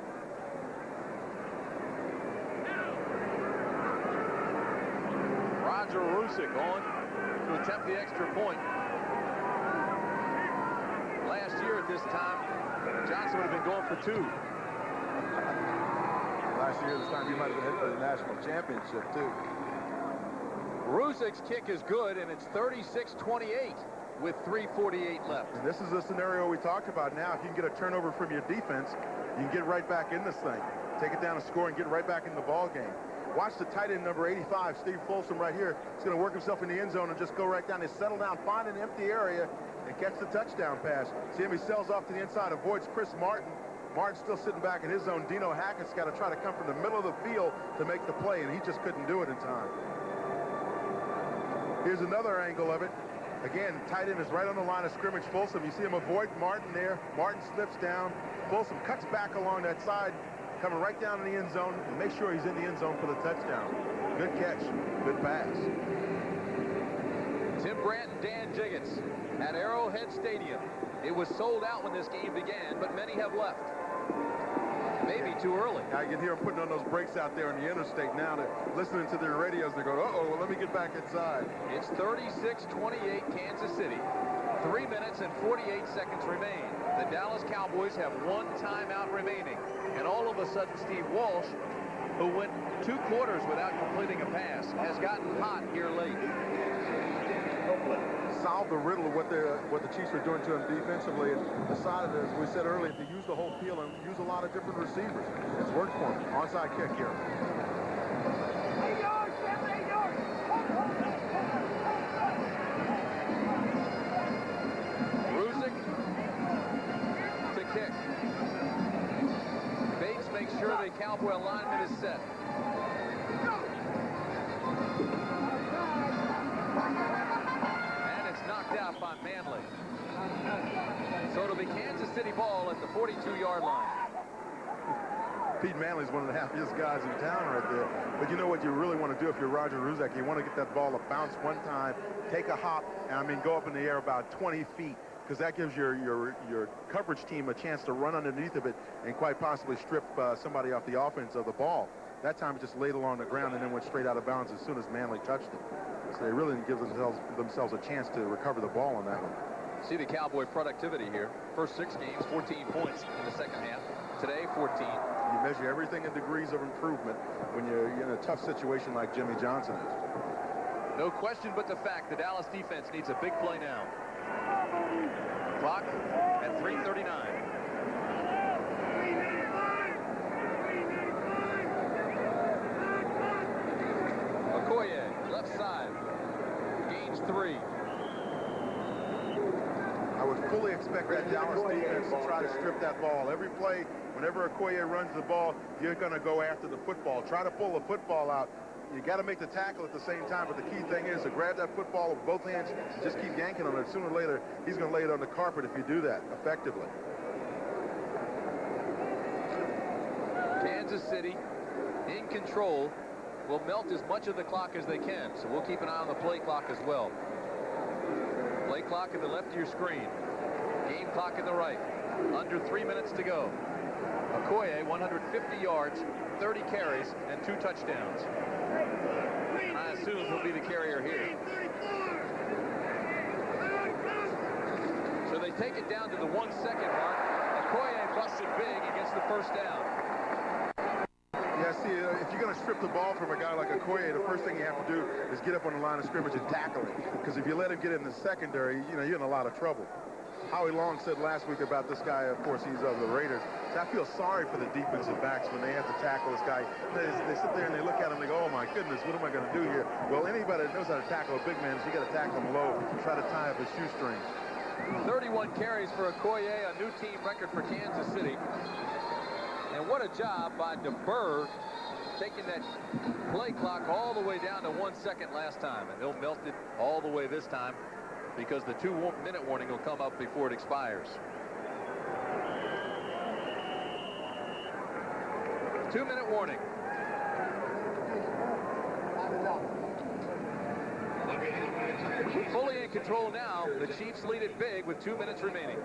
Ruzek on to attempt the extra point. Last year at this time, Johnson would have been going for 2. Last year, this time, he might have been hit for the national championship, too. Ruzek's kick is good, and it's 36-28 with 3:48 left. And this is the scenario we talked about now. If you can get a turnover from your defense, you can get right back in this thing. Take it down and score and get right back in the ball game. Watch the tight end number 85, Steve Folsom, right here. He's going to work himself in the end zone and just go right down. He settle down, find an empty area, and catch the touchdown pass. See him, he sells off to the inside, avoids Chris Martin. Martin's still sitting back in his zone. Dino Hackett's got to try to come from the middle of the field to make the play, and he just couldn't do it in time. Here's another angle of it. Again, tight end is right on the line of scrimmage. Folsom, you see him avoid Martin there. Martin slips down. Folsom cuts back along that side, coming right down in the end zone, and make sure he's in the end zone for the touchdown. Good catch, good pass. Tim Brandt and Dan Jiggets at Arrowhead Stadium. It was sold out when this game began, but many have left. Maybe too early. I can hear them putting on those brakes out there on the interstate now. They're listening to their radios. They're going, uh-oh, well, let me get back inside. It's 36-28 Kansas City. 3 minutes and 48 seconds remain. The Dallas Cowboys have 1 timeout remaining. And all of a sudden, Steve Walsh, who went 2 quarters without completing a pass, has gotten hot here late. Solved the riddle of what the Chiefs were doing to him defensively and decided, as we said earlier, to use the whole field and use a lot of different receivers. It's worked for him. Onside kick here. Ruzek to kick. Bates makes sure the Cowboy alignment is set. Knocked out by Manley. So it'll be Kansas City ball at the 42-yard line. Pete Manley's one of the happiest guys in town right there. But you know what you really want to do if you're Roger Ruzek? You want to get that ball to bounce one time, take a hop, and I mean go up in the air about 20 feet, because that gives your coverage team a chance to run underneath of it and quite possibly strip somebody off the offense of the ball. That time it just laid along the ground and then went straight out of bounds as soon as Manley touched it. So they really didn't give themselves a chance to recover the ball on that one. See the Cowboy productivity here. First 6 games, 14 points in the second half. Today, 14. You measure everything in degrees of improvement when you're in a tough situation like Jimmy Johnson is. No question but the fact the Dallas defense needs a big play now. Clock at 3:39. Okoye, left side, gains 3. I would fully expect that Dallas defense to try to strip that ball. Every play, whenever Okoye runs the ball, you're going to go after the football. Try to pull the football out. You got to make the tackle at the same time, but the key thing is to grab that football with both hands and just keep yanking on it. Sooner or later, he's going to lay it on the carpet if you do that effectively. Kansas City in control, will melt as much of the clock as they can, so we'll keep an eye on the play clock as well. Play clock at the left of your screen. Game clock at the right. Under 3 minutes to go. Okoye, 150 yards, 30 carries, and 2 touchdowns. And I assume he'll be the carrier here. So they take it down to the 1 second mark. Okoye busts it big and gets the first down. Yeah, see, if you're going to strip the ball from a guy like Okoye, the first thing you have to do is get up on the line of scrimmage and tackle him. Because if you let him get in the secondary, you know, you're in a lot of trouble. Howie Long said last week about this guy, of course, he's of the Raiders. So I feel sorry for the defensive backs when they have to tackle this guy. They sit there and they look at him and they go, oh, my goodness, what am I going to do here? Well, anybody that knows how to tackle a big man, you got to tackle him low, try to tie up his shoestrings. 31 carries for Okoye, a new team record for Kansas City. And what a job by DeBurr taking that play clock all the way down to 1 second last time. And he'll melt it all the way this time because the 2-minute warning will come up before it expires. 2-minute warning. Fully in control now. The Chiefs lead it big with 2 minutes remaining.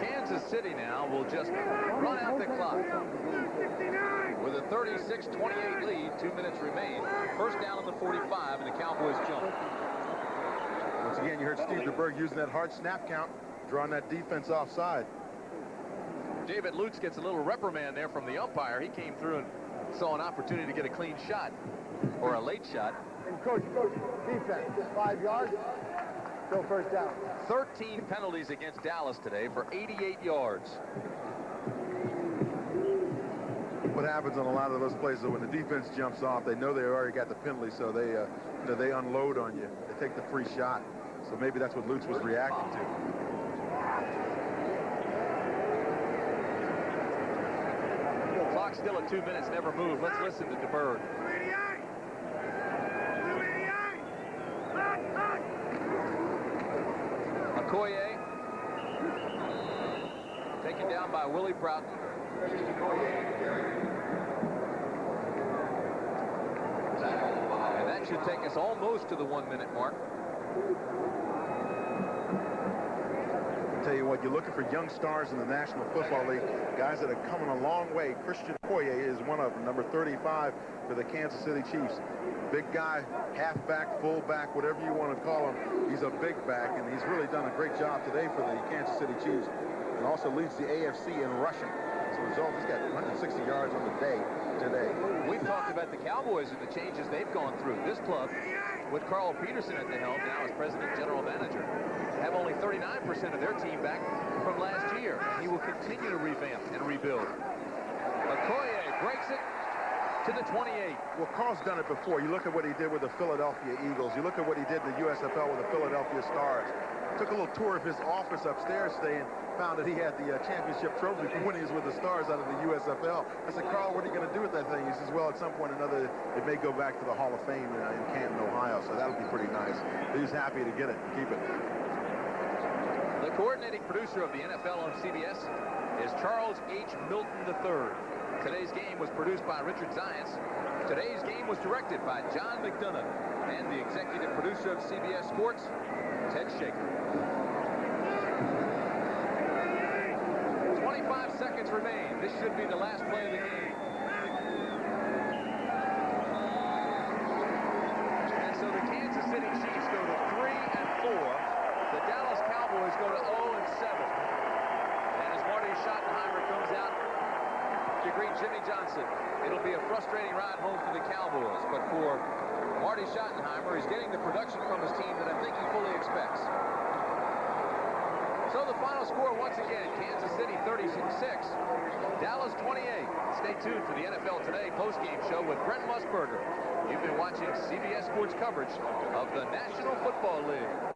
Kansas City now will just run out the clock. With a 36-28 lead, 2 minutes remain. First down on the 45, and the Cowboys jump. Once again, you heard Steve DeBurg using that hard snap count, drawing that defense offside. David Lutz gets a little reprimand there from the umpire. He came through and saw an opportunity to get a clean shot, or a late shot. And coach, defense, 5 yards, still first down. 13 penalties against Dallas today for 88 yards. What happens on a lot of those plays is when the defense jumps off, they know they already got the penalty, so they unload on you. They take the free shot. So maybe that's what Lutz was reacting to. Clock still at 2 minutes, never moved. Let's listen to DeBurg. Okoye taken down by Willie Broughton. And that should take us almost to the 1 minute mark. Tell you what, you're looking for young stars in the National Football League, guys that are coming a long way. Christian Okoye is one of them, number 35 for the Kansas City Chiefs. Big guy, halfback, fullback, whatever you want to call him. He's a big back, and he's really done a great job today for the Kansas City Chiefs, and also leads the AFC in rushing. As a result, he's got 160 yards on the day today. We've talked about the Cowboys and the changes they've gone through. This club, with Carl Peterson at the helm now as president general manager, have only 39% of their team back from last year. He will continue to revamp and rebuild. Okoye breaks it to the 28. Well, Carl's done it before. You look at what he did with the Philadelphia Eagles. You look at what he did in the USFL with the Philadelphia Stars. Took a little tour of his office upstairs today and found that he had the championship trophy from when he was with the Stars out of the USFL. I said, Carl, what are you going to do with that thing? He says, well, at some point or another, it may go back to the Hall of Fame in Canton, Ohio, so that'll be pretty nice. He's happy to get it, keep it. The coordinating producer of the NFL on CBS is Charles H. Milton III. Today's game was produced by Richard Zients. Today's game was directed by John McDonough. And the executive producer of CBS Sports, Ted Shaker. 25 seconds remain. This should be the last play of the game. And so the Kansas City Chiefs go to 3-4. The Dallas Cowboys go to 0-7. And as Marty Schottenheimer comes out to greet Jimmy Johnson, it'll be a frustrating ride home for the Cowboys. But for Marty Schottenheimer, he's getting the production from his team that I think he fully expects. So the final score once again, Kansas City 36, Dallas 28. Stay tuned for the NFL Today postgame show with Brent Musburger. You've been watching CBS Sports coverage of the National Football League.